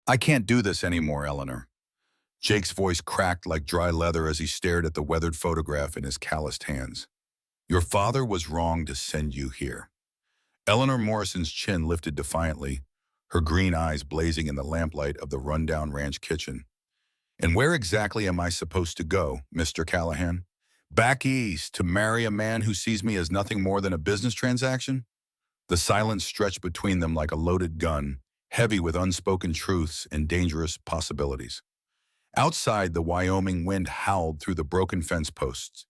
I can't do this anymore, Eleanor. Jake's voice cracked like dry leather as he stared at the weathered photograph in his calloused hands. Your father was wrong to send you here. Eleanor Morrison's chin lifted defiantly, her green eyes blazing in the lamplight of the rundown ranch kitchen. And where exactly am I supposed to go, Mr. Callahan? Back east to marry a man who sees me as nothing more than a business transaction? The silence stretched between them like a loaded gun, heavy with unspoken truths and dangerous possibilities. Outside, the Wyoming wind howled through the broken fence posts,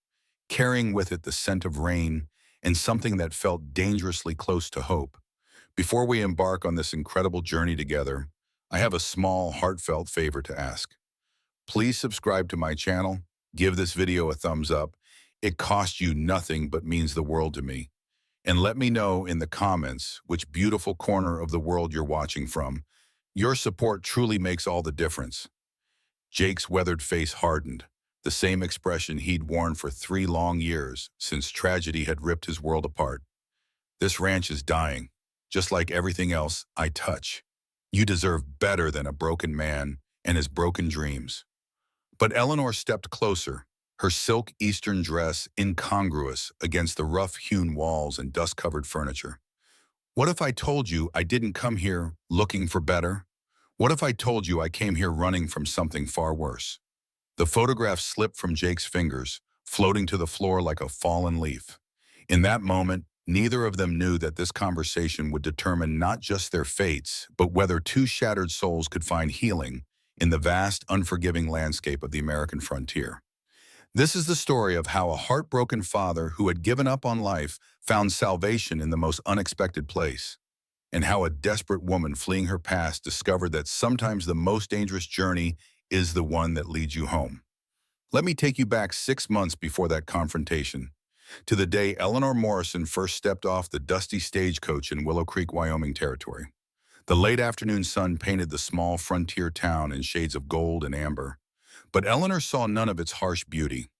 carrying with it the scent of rain and something that felt dangerously close to hope. Before we embark on this incredible journey together, I have a small, heartfelt favor to ask. Please subscribe to my channel, give this video a thumbs up. It costs you nothing but means the world to me. And let me know in the comments which beautiful corner of the world you're watching from. Your support truly makes all the difference. Jake's weathered face hardened, the same expression he'd worn for 3 long years since tragedy had ripped his world apart. This ranch is dying, just like everything else I touch. You deserve better than a broken man and his broken dreams. But Eleanor stepped closer, her silk Eastern dress incongruous against the rough-hewn walls and dust-covered furniture. What if I told you I didn't come here looking for better? What if I told you I came here running from something far worse? The photograph slipped from Jake's fingers, floating to the floor like a fallen leaf. In that moment, neither of them knew that this conversation would determine not just their fates, but whether 2 shattered souls could find healing in the vast, unforgiving landscape of the American frontier. This is the story of how a heartbroken father who had given up on life found salvation in the most unexpected place, and how a desperate woman fleeing her past discovered that sometimes the most dangerous journey is the one that leads you home. Let me take you back 6 months before that confrontation, to the day Eleanor Morrison first stepped off the dusty stagecoach in Willow Creek, Wyoming territory. The late afternoon sun painted the small frontier town in shades of gold and amber, but Eleanor saw none of its harsh beauty.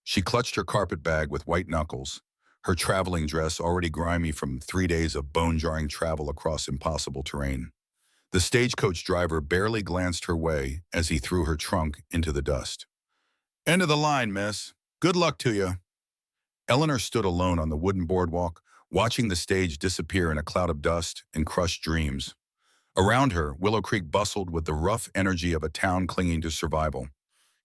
She clutched her carpet bag with white knuckles, her traveling dress already grimy from 3 days of bone-jarring travel across impossible terrain. The stagecoach driver barely glanced her way as he threw her trunk into the dust. "End of the line, miss. Good luck to you." Eleanor stood alone on the wooden boardwalk, watching the stage disappear in a cloud of dust and crushed dreams. Around her, Willow Creek bustled with the rough energy of a town clinging to survival.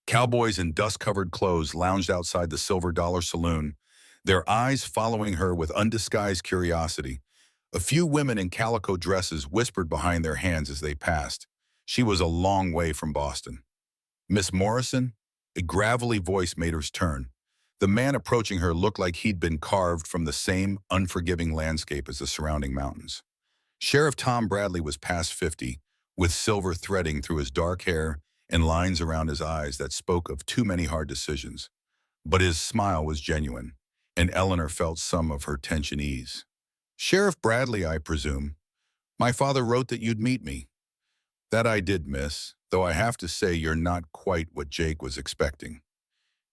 Cowboys in dust-covered clothes lounged outside the Silver Dollar Saloon, their eyes following her with undisguised curiosity. A few women in calico dresses whispered behind their hands as they passed. She was a long way from Boston. "Miss Morrison?" A gravelly voice made her turn. The man approaching her looked like he'd been carved from the same unforgiving landscape as the surrounding mountains. Sheriff Tom Bradley was past 50, with silver threading through his dark hair and lines around his eyes that spoke of too many hard decisions. But his smile was genuine, and Eleanor felt some of her tension ease. "Sheriff Bradley, I presume. My father wrote that you'd meet me." "That I did, miss, though I have to say you're not quite what Jake was expecting."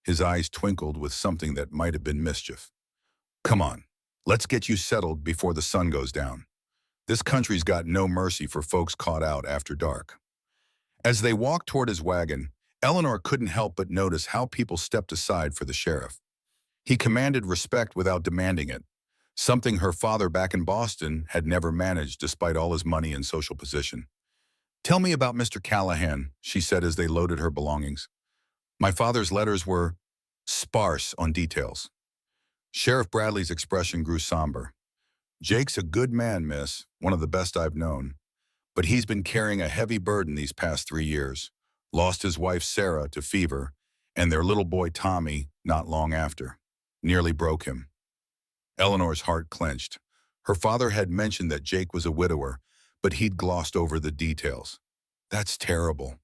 His eyes twinkled with something that might have been mischief. "Come on, let's get you settled before the sun goes down. This country's got no mercy for folks caught out after dark." As they walked toward his wagon, Eleanor couldn't help but notice how people stepped aside for the sheriff. He commanded respect without demanding it, something her father back in Boston had never managed despite all his money and social position. "Tell me about Mr. Callahan," she said as they loaded her belongings. "My father's letters were sparse on details." Sheriff Bradley's expression grew somber. "Jake's a good man, miss, one of the best I've known. But he's been carrying a heavy burden these past 3 years. Lost his wife Sarah to fever, and their little boy Tommy not long after. Nearly broke him." Eleanor's heart clenched. Her father had mentioned that Jake was a widower, but he'd glossed over the details. "That's terrible."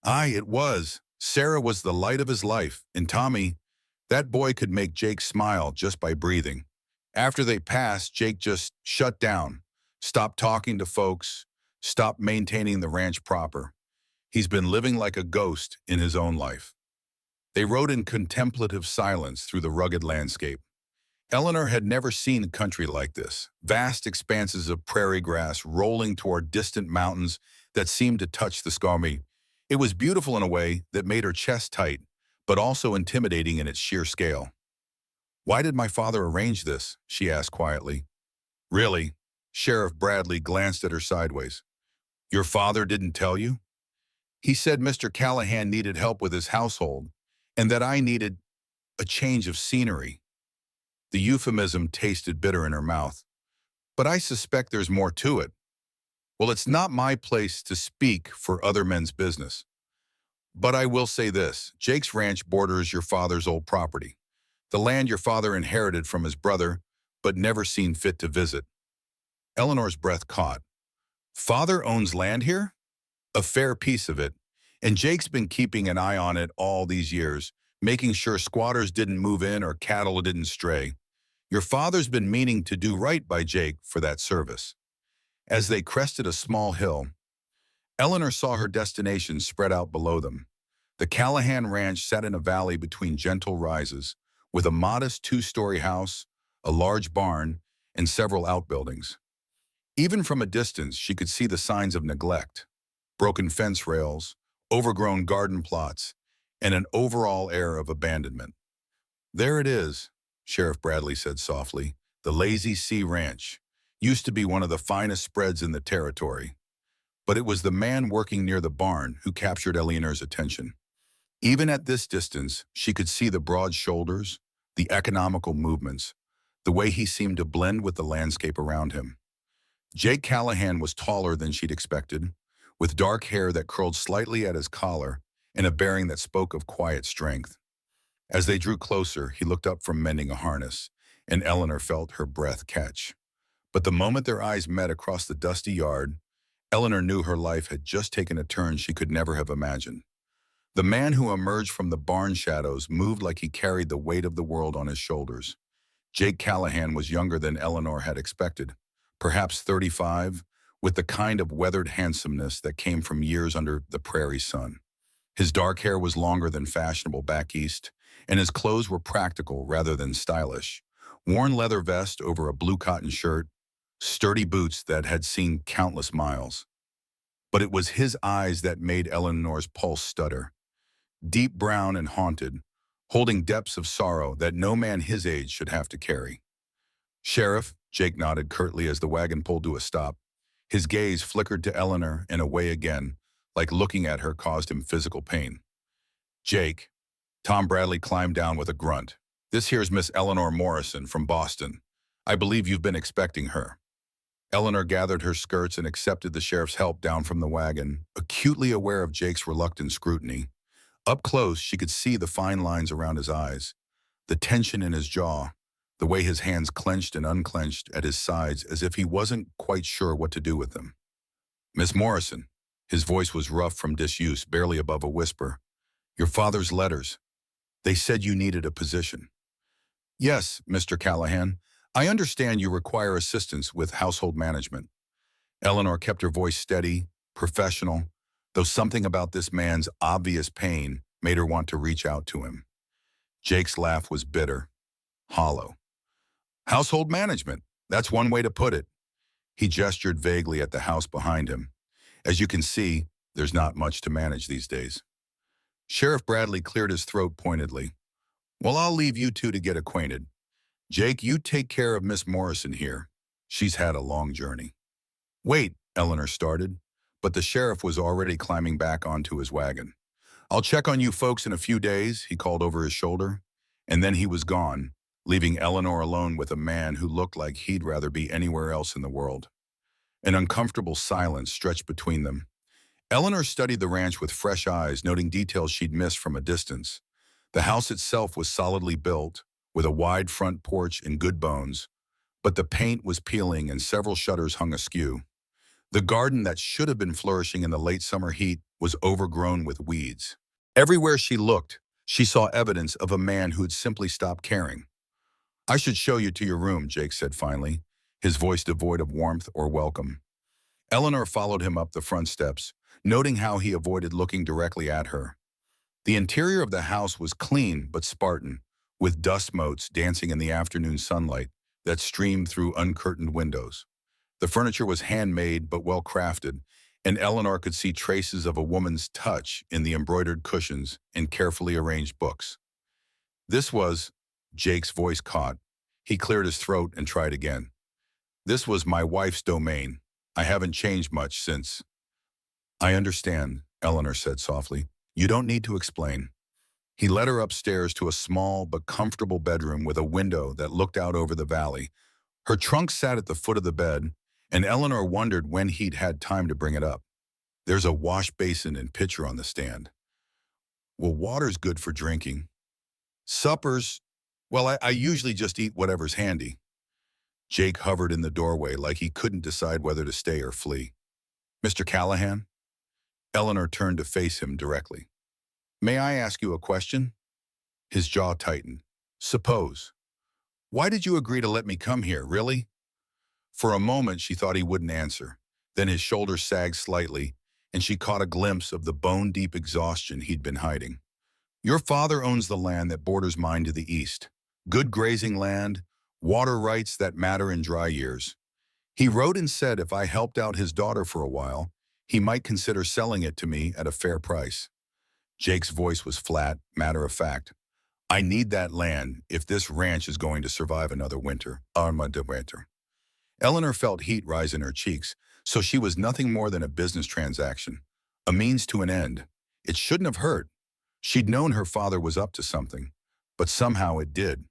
"Aye, it was. Sarah was the light of his life, and Tommy, that boy could make Jake smile just by breathing. After they passed, Jake just shut down, stopped talking to folks, stopped maintaining the ranch proper. He's been living like a ghost in his own life." They rode in contemplative silence through the rugged landscape. Eleanor had never seen a country like this, vast expanses of prairie grass rolling toward distant mountains that seemed to touch the Scarmy. It was beautiful in a way that made her chest tight, but also intimidating in its sheer scale. "Why did my father arrange this?" she asked quietly. "Really?" Sheriff Bradley glanced at her sideways. "Your father didn't tell you?" "He said Mr. Callahan needed help with his household, and that I needed a change of scenery." The euphemism tasted bitter in her mouth. "But I suspect there's more to it." "Well, it's not my place to speak for other men's business. But I will say this, Jake's ranch borders your father's old property, the land your father inherited from his brother, but never seen fit to visit." Eleanor's breath caught. "Father owns land here?" "A fair piece of it. And Jake's been keeping an eye on it all these years, making sure squatters didn't move in or cattle didn't stray. Your father's been meaning to do right by Jake for that service." As they crested a small hill, Eleanor saw her destination spread out below them. The Callahan Ranch sat in a valley between gentle rises, with a modest two-story house, a large barn, and several outbuildings. Even from a distance, she could see the signs of neglect: broken fence rails, overgrown garden plots, and an overall air of abandonment. "There it is," Sheriff Bradley said softly. "The Lazy Sea Ranch. Used to be one of the finest spreads in the territory." But it was the man working near the barn who captured Eleanor's attention. Even at this distance, she could see the broad shoulders, the economical movements, the way he seemed to blend with the landscape around him. Jake Callahan was taller than she'd expected, with dark hair that curled slightly at his collar and a bearing that spoke of quiet strength. As they drew closer, he looked up from mending a harness, and Eleanor felt her breath catch. But the moment their eyes met across the dusty yard, Eleanor knew her life had just taken a turn she could never have imagined. The man who emerged from the barn shadows moved like he carried the weight of the world on his shoulders. Jake Callahan was younger than Eleanor had expected, perhaps 35, with the kind of weathered handsomeness that came from years under the prairie sun. His dark hair was longer than fashionable back east, and his clothes were practical rather than stylish. Worn leather vest over a blue cotton shirt, sturdy boots that had seen countless miles. But it was his eyes that made Eleanor's pulse stutter. Deep brown and haunted, holding depths of sorrow that no man his age should have to carry. "Sheriff," Jake nodded curtly as the wagon pulled to a stop. His gaze flickered to Eleanor and away again, like looking at her caused him physical pain. "Jake." Tom Bradley climbed down with a grunt. "This here's Miss Eleanor Morrison from Boston. I believe you've been expecting her." Eleanor gathered her skirts and accepted the sheriff's help down from the wagon, acutely aware of Jake's reluctant scrutiny. Up close, she could see the fine lines around his eyes, the tension in his jaw, the way his hands clenched and unclenched at his sides as if he wasn't quite sure what to do with them. "Miss Morrison," his voice was rough from disuse, barely above a whisper. "Your father's letters. They said you needed a position." "Yes, Mr. Callahan. I understand you require assistance with household management." Eleanor kept her voice steady, professional, though something about this man's obvious pain made her want to reach out to him. Jake's laugh was bitter, hollow. "Household management, that's one way to put it." He gestured vaguely at the house behind him. "As you can see, there's not much to manage these days." Sheriff Bradley cleared his throat pointedly. "Well, I'll leave you two to get acquainted. Jake, you take care of Miss Morrison here. She's had a long journey." "Wait," Eleanor started, but the sheriff was already climbing back onto his wagon. "I'll check on you folks in a few days," he called over his shoulder, and then he was gone, leaving Eleanor alone with a man who looked like he'd rather be anywhere else in the world. An uncomfortable silence stretched between them. Eleanor studied the ranch with fresh eyes, noting details she'd missed from a distance. The house itself was solidly built, with a wide front porch and good bones, but the paint was peeling and several shutters hung askew. The garden that should have been flourishing in the late summer heat was overgrown with weeds. Everywhere she looked, she saw evidence of a man who had simply stopped caring. "I should show you to your room," Jake said finally, his voice devoid of warmth or welcome. Eleanor followed him up the front steps, noting how he avoided looking directly at her. The interior of the house was clean but Spartan, with dust motes dancing in the afternoon sunlight that streamed through uncurtained windows. The furniture was handmade but well crafted, and Eleanor could see traces of a woman's touch in the embroidered cushions and carefully arranged books. This was, Jake's voice caught. He cleared his throat and tried again. This was my wife's domain. I haven't changed much since. I understand, Eleanor said softly. You don't need to explain. He led her upstairs to a small but comfortable bedroom with a window that looked out over the valley. Her trunk sat at the foot of the bed, and Eleanor wondered when he'd had time to bring it up. There's a wash basin and pitcher on the stand. Well, water's good for drinking. Suppers, well, I usually just eat whatever's handy. Jake hovered in the doorway like he couldn't decide whether to stay or flee. Mr. Callahan? Eleanor turned to face him directly. May I ask you a question? His jaw tightened. Suppose. Why did you agree to let me come here, really? For a moment, she thought he wouldn't answer. Then his shoulders sagged slightly, and she caught a glimpse of the bone-deep exhaustion he'd been hiding. Your father owns the land that borders mine to the east. Good grazing land, water rights that matter in dry years. He wrote and said if I helped out his daughter for a while, he might consider selling it to me at a fair price. Jake's voice was flat, matter-of-fact. I need that land if this ranch is going to survive another winter. Eleanor felt heat rise in her cheeks, so she was nothing more than a business transaction, a means to an end. It shouldn't have hurt. She'd known her father was up to something, but somehow it did.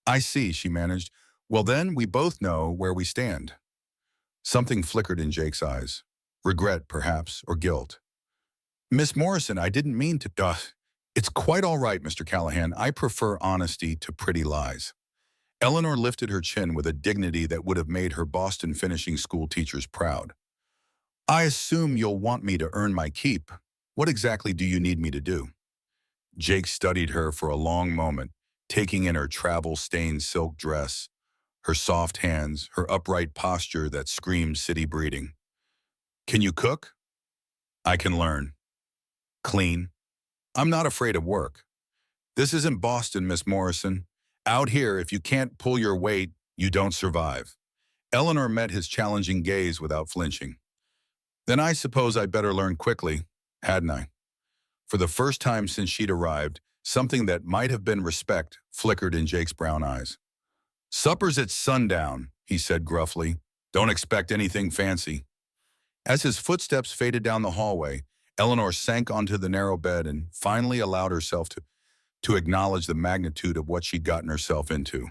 I see, she managed. Well then, we both know where we stand. Something flickered in Jake's eyes. Regret, perhaps, or guilt. Miss Morrison, I didn't mean to... It's quite all right, Mr. Callahan. I prefer honesty to pretty lies. Eleanor lifted her chin with a dignity that would have made her Boston finishing school teachers proud. I assume you'll want me to earn my keep. What exactly do you need me to do? Jake studied her for a long moment, taking in her travel-stained silk dress, her soft hands, her upright posture that screamed city breeding. Can you cook? I can learn. Clean. I'm not afraid of work. This isn't Boston, Miss Morrison. Out here, if you can't pull your weight, you don't survive. Eleanor met his challenging gaze without flinching. Then I suppose I'd better learn quickly, hadn't I? For the first time since she'd arrived, something that might have been respect flickered in Jake's brown eyes. Supper's at sundown, he said gruffly. Don't expect anything fancy. As his footsteps faded down the hallway, Eleanor sank onto the narrow bed and finally allowed herself to acknowledge the magnitude of what she'd gotten herself into.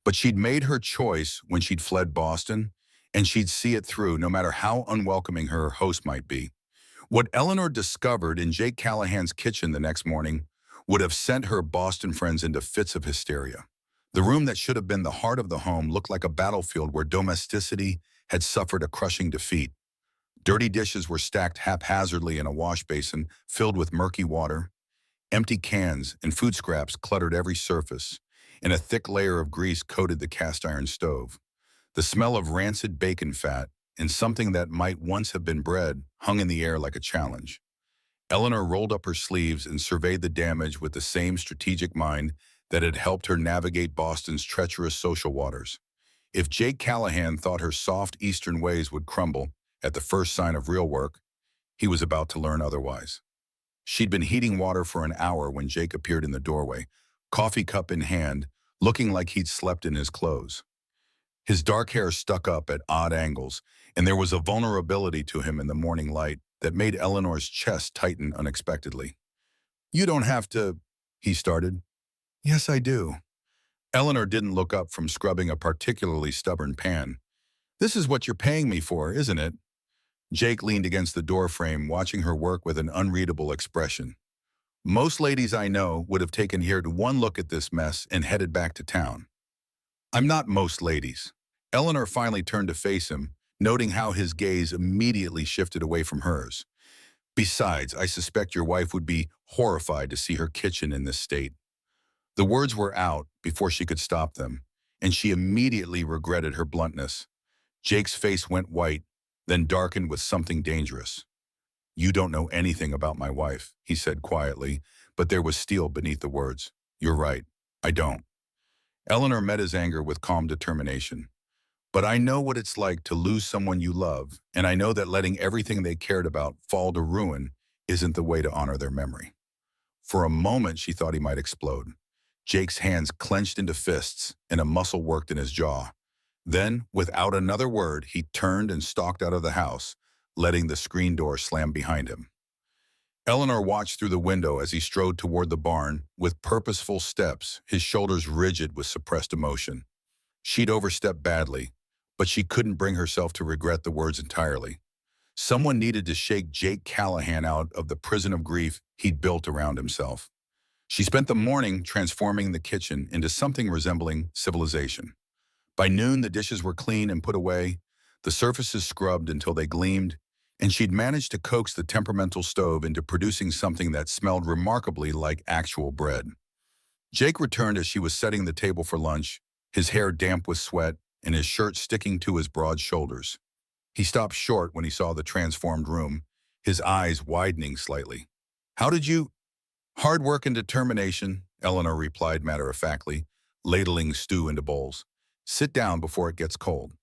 But she'd made her choice when she'd fled Boston, and she'd see it through no matter how unwelcoming her host might be. What Eleanor discovered in Jake Callahan's kitchen the next morning would have sent her Boston friends into fits of hysteria. The room that should have been the heart of the home looked like a battlefield where domesticity had suffered a crushing defeat. Dirty dishes were stacked haphazardly in a wash basin filled with murky water. Empty cans and food scraps cluttered every surface, and a thick layer of grease coated the cast-iron stove. The smell of rancid bacon fat and something that might once have been bread hung in the air like a challenge. Eleanor rolled up her sleeves and surveyed the damage with the same strategic mind that had helped her navigate Boston's treacherous social waters. If Jake Callahan thought her soft Eastern ways would crumble at the first sign of real work, he was about to learn otherwise. She'd been heating water for an hour when Jake appeared in the doorway, coffee cup in hand, looking like he'd slept in his clothes. His dark hair stuck up at odd angles, and there was a vulnerability to him in the morning light that made Eleanor's chest tighten unexpectedly. You don't have to, he started. Yes, I do. Eleanor didn't look up from scrubbing a particularly stubborn pan. This is what you're paying me for, isn't it? Jake leaned against the doorframe, watching her work with an unreadable expression. Most ladies I know would have taken here to one look at this mess and headed back to town. I'm not most ladies. Eleanor finally turned to face him, noting how his gaze immediately shifted away from hers. Besides, I suspect your wife would be horrified to see her kitchen in this state. The words were out before she could stop them, and she immediately regretted her bluntness. Jake's face went white, then darkened with something dangerous. You don't know anything about my wife, he said quietly, but there was steel beneath the words. You're right, I don't. Eleanor met his anger with calm determination. But I know what it's like to lose someone you love, and I know that letting everything they cared about fall to ruin isn't the way to honor their memory. For a moment, she thought he might explode. Jake's hands clenched into fists, and a muscle worked in his jaw. Then, without another word, he turned and stalked out of the house, letting the screen door slam behind him. Eleanor watched through the window as he strode toward the barn with purposeful steps, his shoulders rigid with suppressed emotion. She'd overstepped badly, but she couldn't bring herself to regret the words entirely. Someone needed to shake Jake Callahan out of the prison of grief he'd built around himself. She spent the morning transforming the kitchen into something resembling civilization. By noon, the dishes were clean and put away, the surfaces scrubbed until they gleamed, and she'd managed to coax the temperamental stove into producing something that smelled remarkably like actual bread. Jake returned as she was setting the table for lunch, his hair damp with sweat and his shirt sticking to his broad shoulders. He stopped short when he saw the transformed room, his eyes widening slightly. "How did you—" "Hard work and determination," Eleanor replied matter-of-factly, ladling stew into bowls. "Sit down before it gets cold."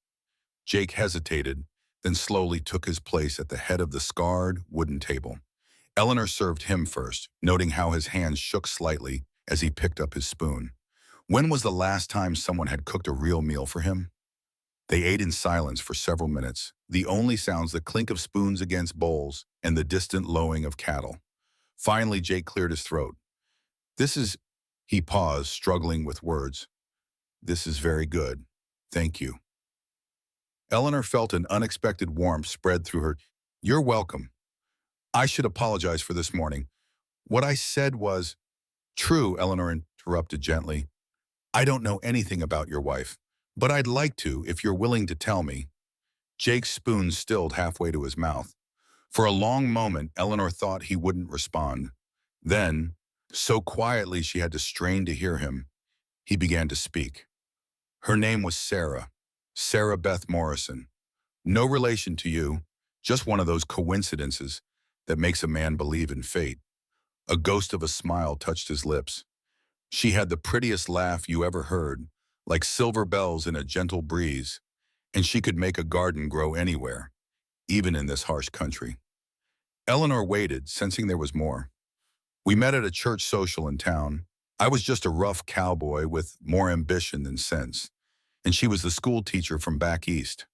Jake hesitated, then slowly took his place at the head of the scarred wooden table. Eleanor served him first, noting how his hands shook slightly as he picked up his spoon. When was the last time someone had cooked a real meal for him? They ate in silence for several minutes, the only sounds the clink of spoons against bowls and the distant lowing of cattle. Finally, Jake cleared his throat. "This is—" He paused, struggling with words. "This is very good. Thank you." Eleanor felt an unexpected warmth spread through her. "You're welcome. I should apologize for this morning. What I said was—" "True," Eleanor interrupted gently. "I don't know anything about your wife, but I'd like to if you're willing to tell me." Jake's spoon stilled halfway to his mouth. For a long moment, Eleanor thought he wouldn't respond. Then, so quietly she had to strain to hear him, he began to speak. Her name was Sarah, Sarah Beth Morrison. No relation to you, just one of those coincidences that makes a man believe in fate. A ghost of a smile touched his lips. She had the prettiest laugh you ever heard, like silver bells in a gentle breeze, and she could make a garden grow anywhere, even in this harsh country. Eleanor waited, sensing there was more. "We met at a church social in town. I was just a rough cowboy with more ambition than sense, and she was the school teacher from back east.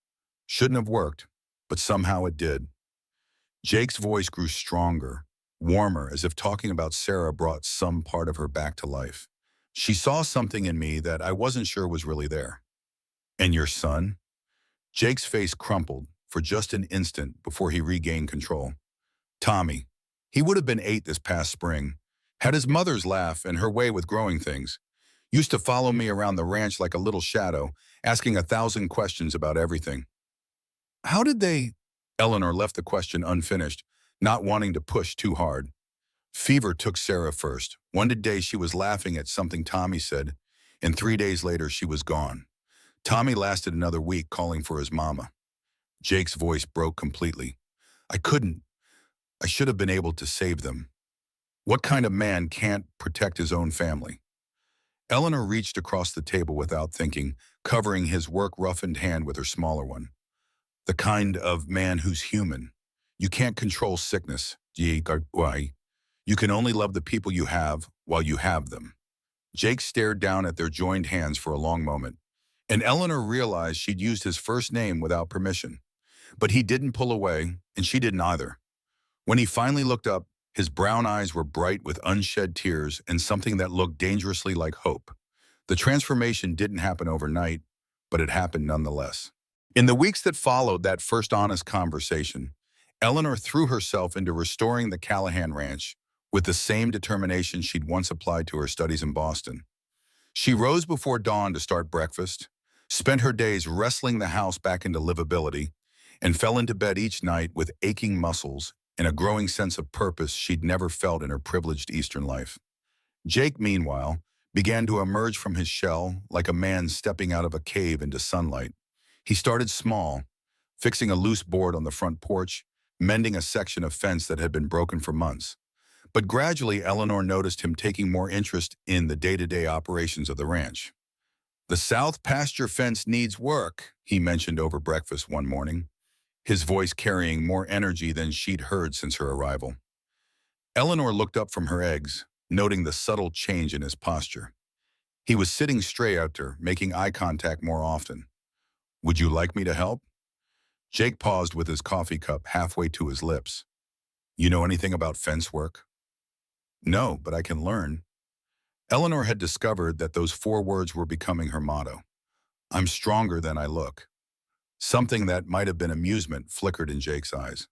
Shouldn't have worked, but somehow it did." Jake's voice grew stronger, warmer, as if talking about Sarah brought some part of her back to life. "She saw something in me that I wasn't sure was really there." "And your son?" Jake's face crumpled for just an instant before he regained control. "Tommy. He would have been 8 this past spring. Had his mother's laugh and her way with growing things. Used to follow me around the ranch like a little shadow, asking 1,000 questions about everything." "How did they—" Eleanor left the question unfinished, not wanting to push too hard. "Fever took Sarah first. One day she was laughing at something Tommy said, and 3 days later she was gone. Tommy lasted another week calling for his mama." Jake's voice broke completely. "I couldn't. I should have been able to save them. What kind of man can't protect his own family?" Eleanor reached across the table without thinking, covering his work-roughened hand with her smaller one. "The kind of man who's human. You can't control sickness. You can only love the people you have while you have them." Jake stared down at their joined hands for a long moment, and Eleanor realized she'd used his first name without permission. But he didn't pull away, and she didn't either. When he finally looked up, his brown eyes were bright with unshed tears and something that looked dangerously like hope. The transformation didn't happen overnight, but it happened nonetheless. In the weeks that followed that first honest conversation, Eleanor threw herself into restoring the Callahan Ranch with the same determination she'd once applied to her studies in Boston. She rose before dawn to start breakfast, spent her days wrestling the house back into livability, and fell into bed each night with aching muscles and a growing sense of purpose she'd never felt in her privileged Eastern life. Jake, meanwhile, began to emerge from his shell like a man stepping out of a cave into sunlight. He started small, fixing a loose board on the front porch, mending a section of fence that had been broken for months. But gradually, Eleanor noticed him taking more interest in the day-to-day operations of the ranch. The south pasture fence needs work, he mentioned over breakfast one morning, his voice carrying more energy than she'd heard since her arrival. Eleanor looked up from her eggs, noting the subtle change in his posture. He was sitting straight at her, making eye contact more often. Would you like me to help? Jake paused with his coffee cup halfway to his lips. You know anything about fence work? No, but I can learn. Eleanor had discovered that those 4 words were becoming her motto. I'm stronger than I look. Something that might have been amusement flickered in Jake's eyes.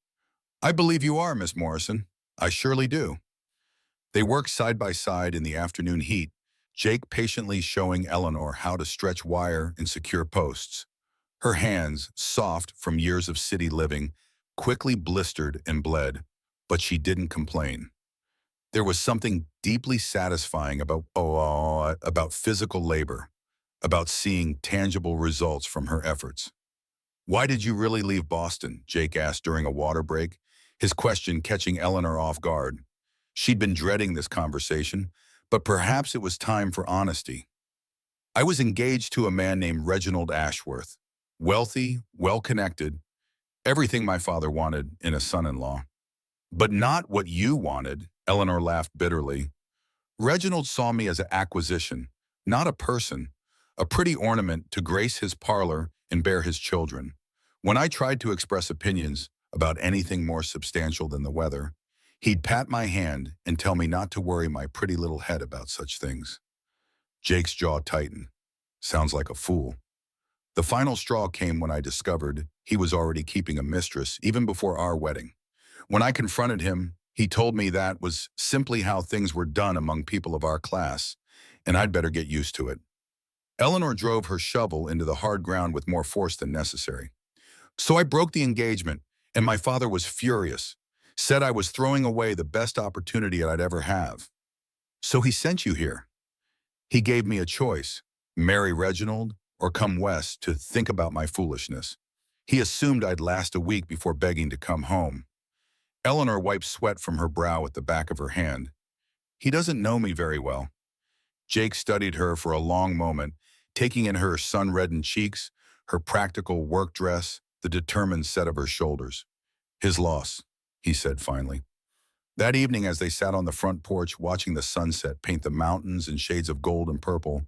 I believe you are, Miss Morrison. I surely do. They worked side by side in the afternoon heat, Jake patiently showing Eleanor how to stretch wire and secure posts. Her hands, soft from years of city living, quickly blistered and bled, but she didn't complain. There was something deeply satisfying about physical labor, about seeing tangible results from her efforts. Why did you really leave Boston? Jake asked during a water break, his question catching Eleanor off guard. She'd been dreading this conversation, but perhaps it was time for honesty. I was engaged to a man named Reginald Ashworth. Wealthy, well-connected, everything my father wanted in a son-in-law. But not what you wanted, Eleanor laughed bitterly. Reginald saw me as an acquisition, not a person, a pretty ornament to grace his parlor and bear his children. When I tried to express opinions about anything more substantial than the weather, he'd pat my hand and tell me not to worry my pretty little head about such things. Jake's jaw tightened. Sounds like a fool. The final straw came when I discovered he was already keeping a mistress even before our wedding. When I confronted him, he told me that was simply how things were done among people of our class, and I'd better get used to it. Eleanor drove her shovel into the hard ground with more force than necessary. So I broke the engagement, and my father was furious, said I was throwing away the best opportunity I'd ever have. So he sent you here. He gave me a choice, marry Reginald or come west to think about my foolishness. He assumed I'd last a week before begging to come home. Eleanor wiped sweat from her brow at the back of her hand. He doesn't know me very well. Jake studied her for a long moment, taking in her sun-reddened cheeks, her practical work dress, the determined set of her shoulders. His loss, he said finally. That evening, as they sat on the front porch watching the sunset paint the mountains in shades of gold and purple,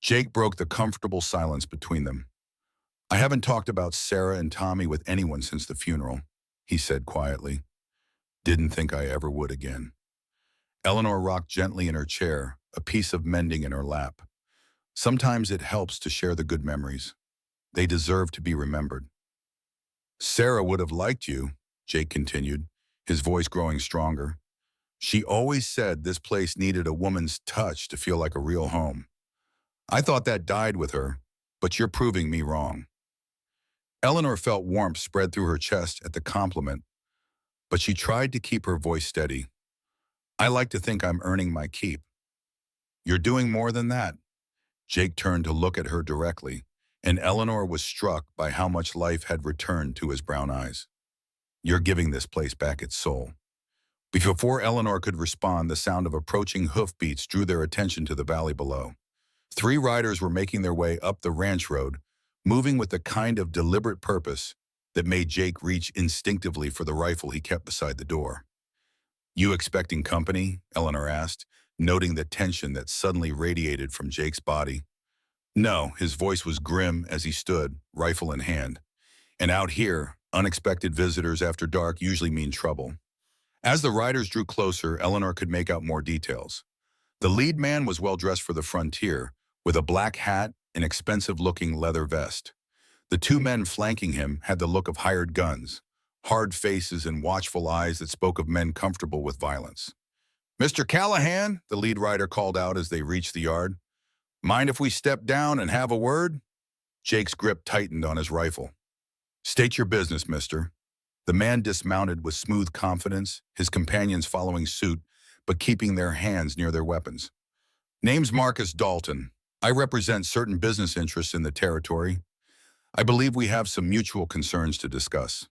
Jake broke the comfortable silence between them. I haven't talked about Sarah and Tommy with anyone since the funeral, he said quietly. Didn't think I ever would again. Eleanor rocked gently in her chair, a piece of mending in her lap. Sometimes it helps to share the good memories. They deserve to be remembered. Sarah would have liked you, Jake continued, his voice growing stronger. She always said this place needed a woman's touch to feel like a real home. I thought that died with her, but you're proving me wrong. Eleanor felt warmth spread through her chest at the compliment, but she tried to keep her voice steady. I like to think I'm earning my keep. You're doing more than that. Jake turned to look at her directly, and Eleanor was struck by how much life had returned to his brown eyes. You're giving this place back its soul. Before Eleanor could respond, the sound of approaching hoofbeats drew their attention to the valley below. 3 riders were making their way up the ranch road, moving with the kind of deliberate purpose that made Jake reach instinctively for the rifle he kept beside the door. You expecting company? Eleanor asked, noting the tension that suddenly radiated from Jake's body. No, his voice was grim as he stood, rifle in hand. And out here, unexpected visitors after dark usually mean trouble. As the riders drew closer, Eleanor could make out more details. The lead man was well dressed for the frontier, with a black hat and expensive-looking leather vest. The 2 men flanking him had the look of hired guns, hard faces and watchful eyes that spoke of men comfortable with violence. Mr. Callahan, the lead rider called out as they reached the yard. Mind if we step down and have a word? Jake's grip tightened on his rifle. State your business, mister. The man dismounted with smooth confidence, his companions following suit, but keeping their hands near their weapons. Name's Marcus Dalton. I represent certain business interests in the territory. I believe we have some mutual concerns to discuss.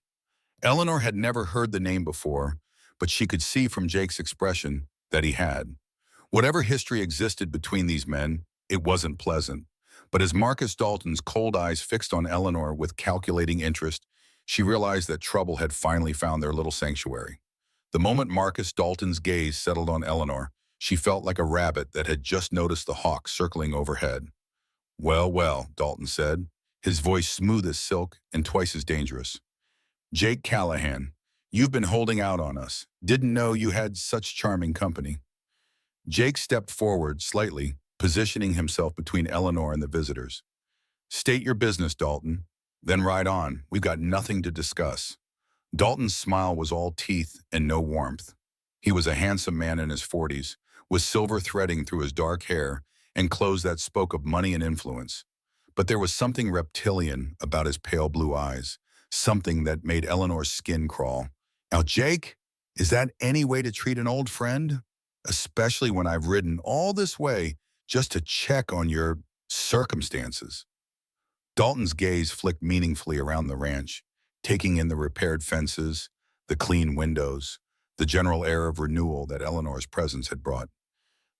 Eleanor had never heard the name before, but she could see from Jake's expression that he had. Whatever history existed between these men, it wasn't pleasant, But as Marcus Dalton's cold eyes fixed on Eleanor with calculating interest, she realized that trouble had finally found their little sanctuary. The moment Marcus Dalton's gaze settled on Eleanor, she felt like a rabbit that had just noticed the hawk circling overhead. "Well, well," Dalton said, his voice smooth as silk and twice as dangerous. "Jake Callahan, you've been holding out on us. Didn't know you had such charming company." Jake stepped forward slightly, positioning himself between Eleanor and the visitors. "State your business, Dalton. Then ride on. We've got nothing to discuss." Dalton's smile was all teeth and no warmth. He was a handsome man in his 40s, with silver threading through his dark hair and clothes that spoke of money and influence. But there was something reptilian about his pale blue eyes, something that made Eleanor's skin crawl. "Now, Jake, is that any way to treat an old friend? Especially when I've ridden all this way just to check on your circumstances." Dalton's gaze flicked meaningfully around the ranch, taking in the repaired fences, the clean windows, the general air of renewal that Eleanor's presence had brought.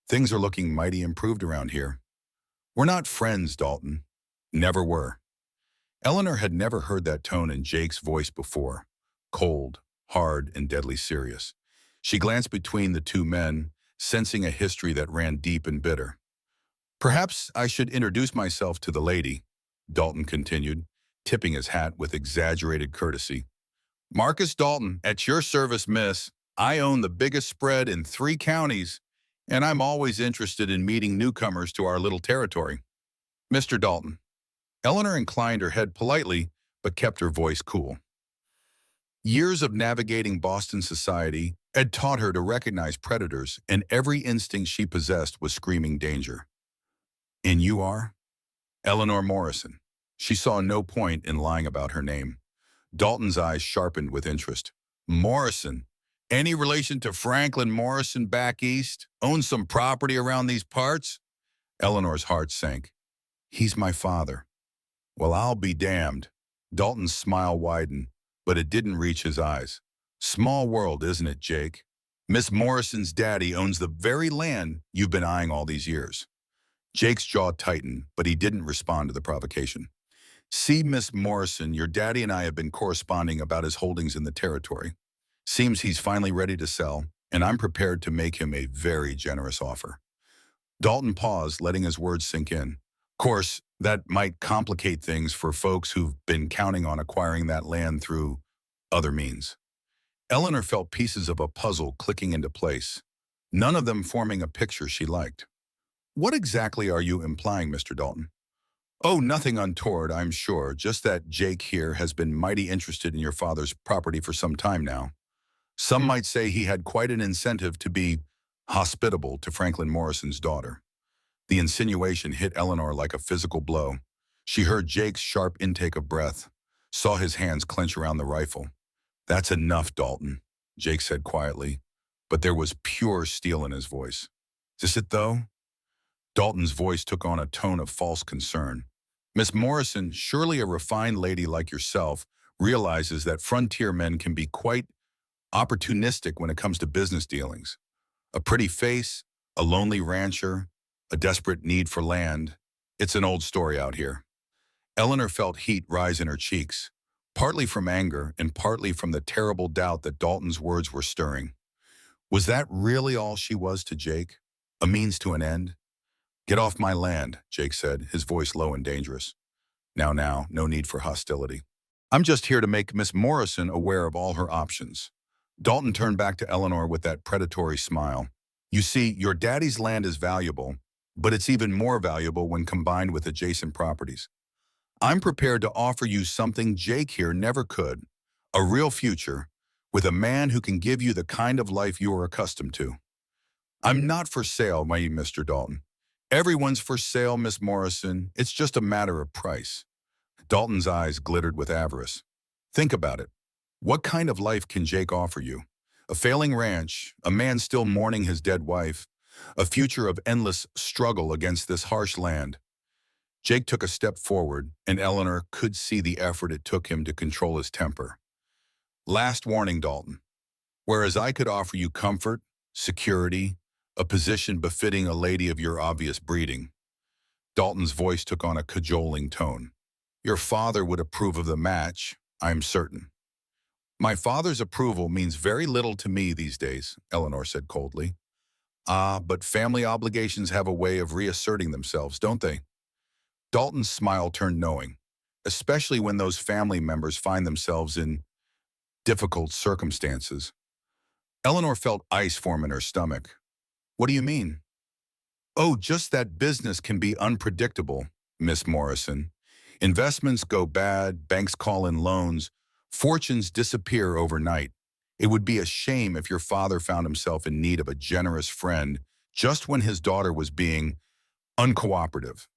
"Things are looking mighty improved around here." "We're not friends, Dalton. Never were." Eleanor had never heard that tone in Jake's voice before, cold, hard, and deadly serious. She glanced between the two men, sensing a history that ran deep and bitter. "Perhaps I should introduce myself to the lady," Dalton continued, tipping his hat with exaggerated courtesy. "Marcus Dalton, at your service, miss. I own the biggest spread in 3 counties, and I'm always interested in meeting newcomers to our little territory. Mr. Dalton." Eleanor inclined her head politely, but kept her voice cool. Years of navigating Boston society had taught her to recognize predators, and every instinct she possessed was screaming danger. "And you are?" "Eleanor Morrison." She saw no point in lying about her name. Dalton's eyes sharpened with interest. "Morrison? Any relation to Franklin Morrison back east? Owns some property around these parts?" Eleanor's heart sank. "He's my father." "Well, I'll be damned." Dalton's smile widened, but it didn't reach his eyes. "Small world, isn't it, Jake? Miss Morrison's daddy owns the very land you've been eyeing all these years." Jake's jaw tightened, but he didn't respond to the provocation. "See, Miss Morrison, your daddy and I have been corresponding about his holdings in the territory. Seems he's finally ready to sell, and I'm prepared to make him a very generous offer." Dalton paused, letting his words sink in. "Of course, that might complicate things for folks who've been counting on acquiring that land through other means." Eleanor felt pieces of a puzzle clicking into place, none of them forming a picture she liked. "What exactly are you implying, Mr. Dalton?" "Oh, nothing untoward, I'm sure, just that Jake here has been mighty interested in your father's property for some time now. Some might say he had quite an incentive to be hospitable to Franklin Morrison's daughter." The insinuation hit Eleanor like a physical blow. She heard Jake's sharp intake of breath, saw his hands clench around the rifle. "That's enough, Dalton," Jake said quietly, but there was pure steel in his voice. "Is this it, though?" Dalton's voice took on a tone of false concern. "Miss Morrison, surely a refined lady like yourself, realizes that frontier men can be quite opportunistic when it comes to business dealings. A pretty face, a lonely rancher, a desperate need for land. It's an old story out here." Eleanor felt heat rise in her cheeks, partly from anger and partly from the terrible doubt that Dalton's words were stirring. Was that really all she was to Jake? A means to an end? "Get off my land," Jake said, his voice low and dangerous. Now, no need for hostility. "I'm just here to make Miss Morrison aware of all her options." Dalton turned back to Eleanor with that predatory smile. "You see, your daddy's land is valuable, but it's even more valuable when combined with adjacent properties. I'm prepared to offer you something Jake here never could, a real future, with a man who can give you the kind of life you are accustomed to. I'm not for sale, my Mr. Dalton. Everyone's for sale, Miss Morrison. It's just a matter of price." Dalton's eyes glittered with avarice. "Think about it. What kind of life can Jake offer you? A failing ranch, a man still mourning his dead wife, a future of endless struggle against this harsh land." Jake took a step forward, and Eleanor could see the effort it took him to control his temper. "Last warning, Dalton. Whereas I could offer you comfort, security, a position befitting a lady of your obvious breeding, Dalton's voice took on a cajoling tone. Your father would approve of the match, I'm certain. My father's approval means very little to me these days, Eleanor said coldly. Ah, but family obligations have a way of reasserting themselves, don't they? Dalton's smile turned knowing, especially when those family members find themselves in difficult circumstances. Eleanor felt ice form in her stomach. What do you mean? Oh, just that business can be unpredictable, Miss Morrison. Investments go bad, banks call in loans, fortunes disappear overnight. It would be a shame if your father found himself in need of a generous friend just when his daughter was being uncooperative.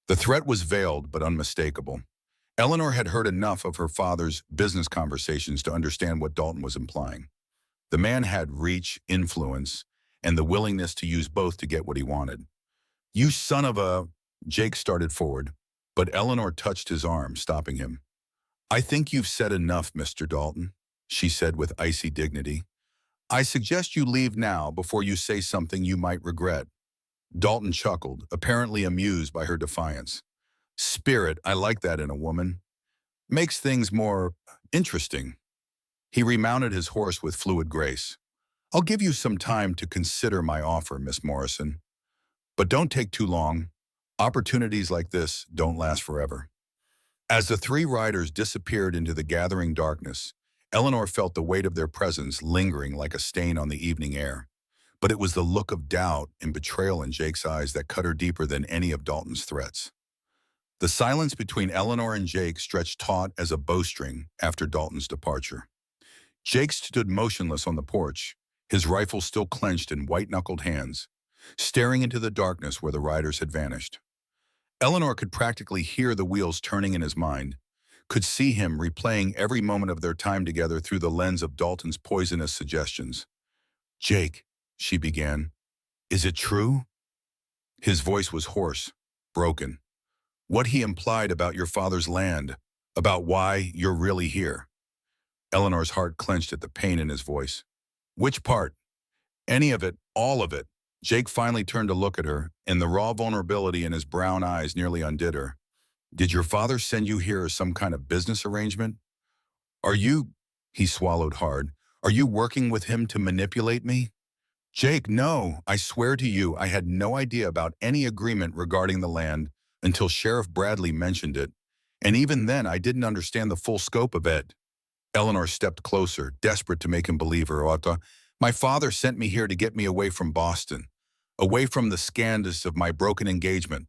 The threat was veiled but unmistakable. Eleanor had heard enough of her father's business conversations to understand what Dalton was implying. The man had reach, influence, and the willingness to use both to get what he wanted. You son of a... Jake started forward, but Eleanor touched his arm, stopping him. I think you've said enough, Mr. Dalton, she said with icy dignity. I suggest you leave now before you say something you might regret. Dalton chuckled, apparently amused by her defiance. Spirit, I like that in a woman. Makes things more interesting. He remounted his horse with fluid grace. I'll give you some time to consider my offer, Miss Morrison. But don't take too long. Opportunities like this don't last forever. As the three riders disappeared into the gathering darkness, Eleanor felt the weight of their presence lingering like a stain on the evening air. But it was the look of doubt and betrayal in Jake's eyes that cut her deeper than any of Dalton's threats. The silence between Eleanor and Jake stretched taut as a bowstring after Dalton's departure. Jake stood motionless on the porch, his rifle still clenched in white-knuckled hands, staring into the darkness where the riders had vanished. Eleanor could practically hear the wheels turning in his mind, could see him replaying every moment of their time together through the lens of Dalton's poisonous suggestions. Jake, she began, is it true? His voice was hoarse, broken. What he implied about your father's land, about why you're really here. Eleanor's heart clenched at the pain in his voice. Which part? Any of it, all of it. Jake finally turned to look at her, and the raw vulnerability in his brown eyes nearly undid her. Did your father send you here as some kind of business arrangement? Are you, he swallowed hard, are you working with him to manipulate me? Jake, no, I swear to you, I had no idea about any agreement regarding the land until Sheriff Bradley mentioned it, and even then I didn't understand the full scope of it. Eleanor stepped closer, desperate to make him believe her. My father sent me here to get me away from Boston, away from the scandals of my broken engagement.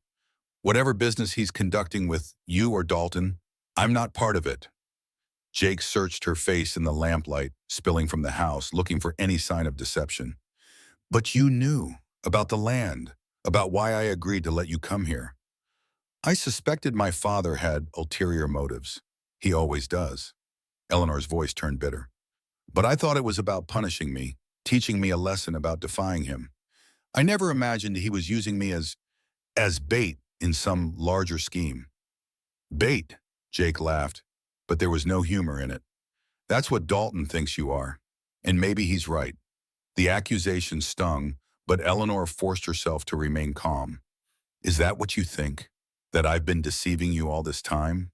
Whatever business he's conducting with you or Dalton, I'm not part of it. Jake searched her face in the lamplight, spilling from the house, looking for any sign of deception. But you knew about the land, about why I agreed to let you come here. I suspected my father had ulterior motives. He always does. Eleanor's voice turned bitter. But I thought it was about punishing me, teaching me a lesson about defying him. I never imagined he was using me as bait in some larger scheme. Bait, Jake laughed, but there was no humor in it. That's what Dalton thinks you are, and maybe he's right. The accusation stung, but Eleanor forced herself to remain calm. Is that what you think? That I've been deceiving you all this time?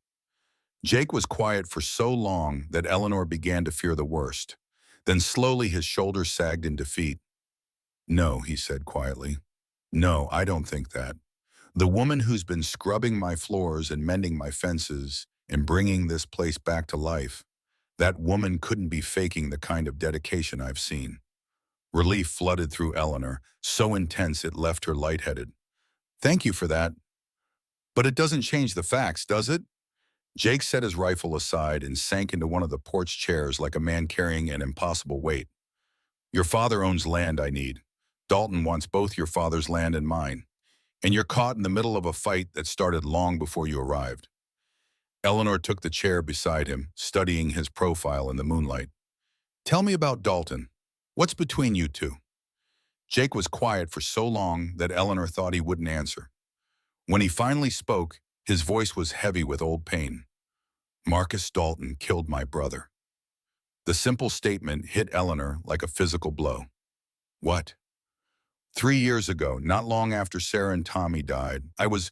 Jake was quiet for so long that Eleanor began to fear the worst. Then slowly his shoulders sagged in defeat. No, he said quietly. No, I don't think that. The woman who's been scrubbing my floors and mending my fences and bringing this place back to life, that woman couldn't be faking the kind of dedication I've seen. Relief flooded through Eleanor, so intense it left her lightheaded. Thank you for that. But it doesn't change the facts, does it? Jake set his rifle aside and sank into one of the porch chairs like a man carrying an impossible weight. Your father owns land I need. Dalton wants both your father's land and mine. And you're caught in the middle of a fight that started long before you arrived. Eleanor took the chair beside him, studying his profile in the moonlight. Tell me about Dalton. What's between you two? Jake was quiet for so long that Eleanor thought he wouldn't answer. When he finally spoke, his voice was heavy with old pain. Marcus Dalton killed my brother. The simple statement hit Eleanor like a physical blow. What? 3 years ago, not long after Sarah and Tommy died, I was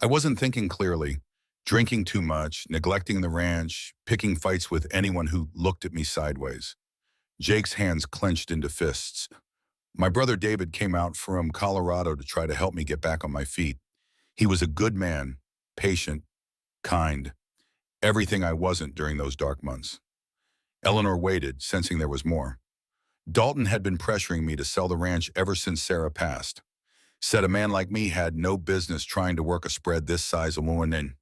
I wasn't thinking clearly, drinking too much, neglecting the ranch, picking fights with anyone who looked at me sideways. Jake's hands clenched into fists. My brother David came out from Colorado to try to help me get back on my feet. He was a good man, patient, kind, everything I wasn't during those dark months. Eleanor waited, sensing there was more. Dalton had been pressuring me to sell the ranch ever since Sarah passed. Said a man like me had no business trying to work a spread this size alone, and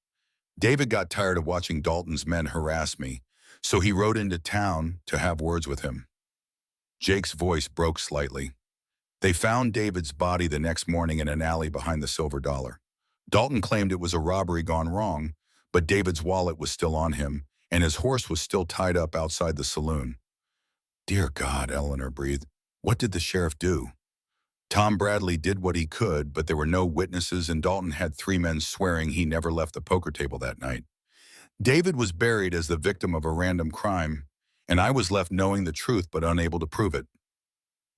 David got tired of watching Dalton's men harass me, so he rode into town to have words with him. Jake's voice broke slightly. They found David's body the next morning in an alley behind the Silver Dollar. Dalton claimed it was a robbery gone wrong, but David's wallet was still on him, and his horse was still tied up outside the saloon. Dear God, Eleanor breathed. What did the sheriff do? Tom Bradley did what he could, but there were no witnesses, and Dalton had 3 men swearing he never left the poker table that night. David was buried as the victim of a random crime, and I was left knowing the truth but unable to prove it.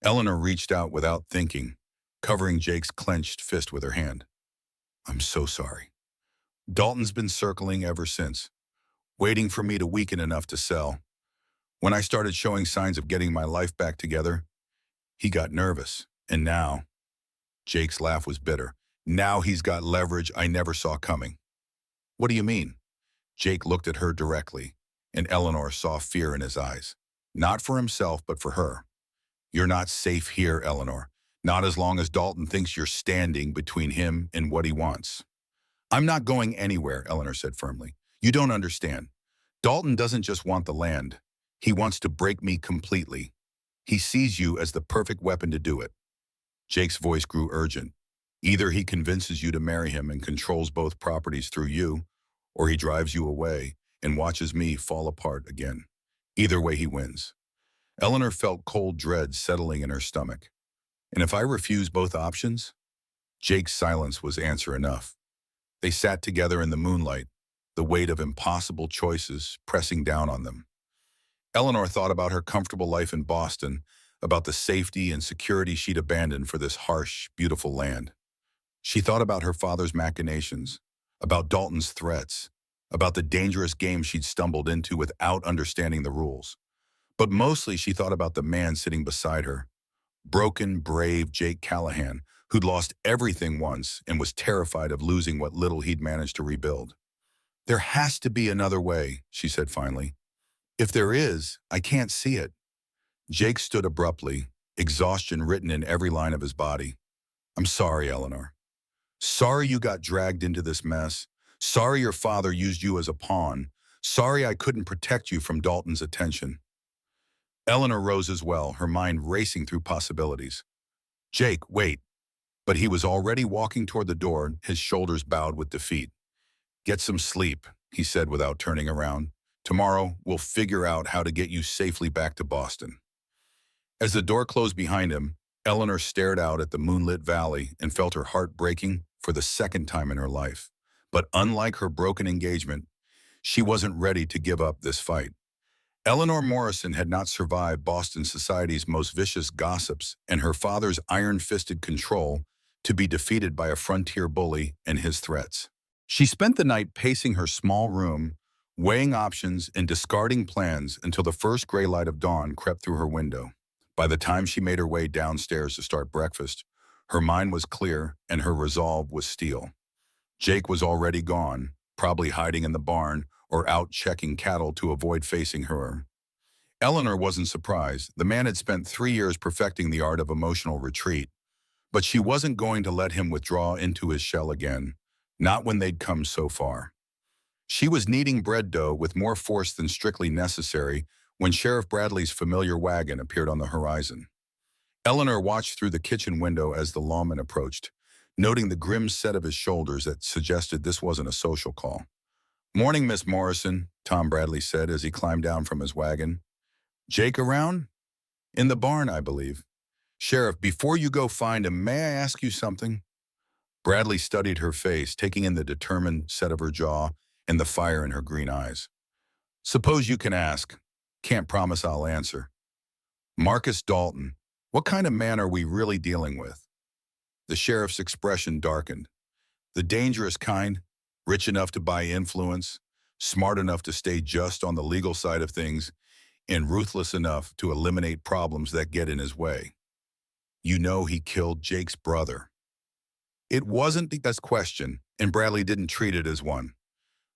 Eleanor reached out without thinking, covering Jake's clenched fist with her hand. I'm so sorry. Dalton's been circling ever since, waiting for me to weaken enough to sell. When I started showing signs of getting my life back together, he got nervous. And now, Jake's laugh was bitter. Now he's got leverage I never saw coming. What do you mean? Jake looked at her directly, and Eleanor saw fear in his eyes. Not for himself, but for her. You're not safe here, Eleanor. Not as long as Dalton thinks you're standing between him and what he wants. I'm not going anywhere, Eleanor said firmly. You don't understand. Dalton doesn't just want the land. He wants to break me completely. He sees you as the perfect weapon to do it. Jake's voice grew urgent. Either he convinces you to marry him and controls both properties through you, or he drives you away and watches me fall apart again. Either way, he wins. Eleanor felt cold dread settling in her stomach. And if I refuse both options? Jake's silence was answer enough. They sat together in the moonlight, the weight of impossible choices pressing down on them. Eleanor thought about her comfortable life in Boston, about the safety and security she'd abandoned for this harsh, beautiful land. She thought about her father's machinations, about Dalton's threats, about the dangerous game she'd stumbled into without understanding the rules. But mostly she thought about the man sitting beside her, broken, brave Jake Callahan, who'd lost everything once and was terrified of losing what little he'd managed to rebuild. There has to be another way, she said finally. If there is, I can't see it. Jake stood abruptly, exhaustion written in every line of his body. I'm sorry, Eleanor. Sorry you got dragged into this mess. Sorry your father used you as a pawn. Sorry I couldn't protect you from Dalton's attention. Eleanor rose as well, her mind racing through possibilities. Jake, wait. But he was already walking toward the door, his shoulders bowed with defeat. Get some sleep, he said without turning around. Tomorrow, we'll figure out how to get you safely back to Boston. As the door closed behind him, Eleanor stared out at the moonlit valley and felt her heart breaking for the second time in her life. But unlike her broken engagement, she wasn't ready to give up this fight. Eleanor Morrison had not survived Boston society's most vicious gossips and her father's iron-fisted control to be defeated by a frontier bully and his threats. She spent the night pacing her small room, weighing options and discarding plans until the first gray light of dawn crept through her window. By the time she made her way downstairs to start breakfast, her mind was clear and her resolve was steel. Jake was already gone, probably hiding in the barn or out checking cattle to avoid facing her. Eleanor wasn't surprised. The man had spent 3 years perfecting the art of emotional retreat, but she wasn't going to let him withdraw into his shell again, not when they'd come so far. She was kneading bread dough with more force than strictly necessary when Sheriff Bradley's familiar wagon appeared on the horizon. Eleanor watched through the kitchen window as the lawman approached, noting the grim set of his shoulders that suggested this wasn't a social call. Morning, Miss Morrison, Tom Bradley said as he climbed down from his wagon. Jake around? In the barn, I believe. Sheriff, before you go find him, may I ask you something? Bradley studied her face, taking in the determined set of her jaw and the fire in her green eyes. Suppose you can ask. Can't promise I'll answer. Marcus Dalton, what kind of man are we really dealing with? The sheriff's expression darkened. The dangerous kind, rich enough to buy influence, smart enough to stay just on the legal side of things, and ruthless enough to eliminate problems that get in his way. You know he killed Jake's brother. It wasn't the best question, and Bradley didn't treat it as one.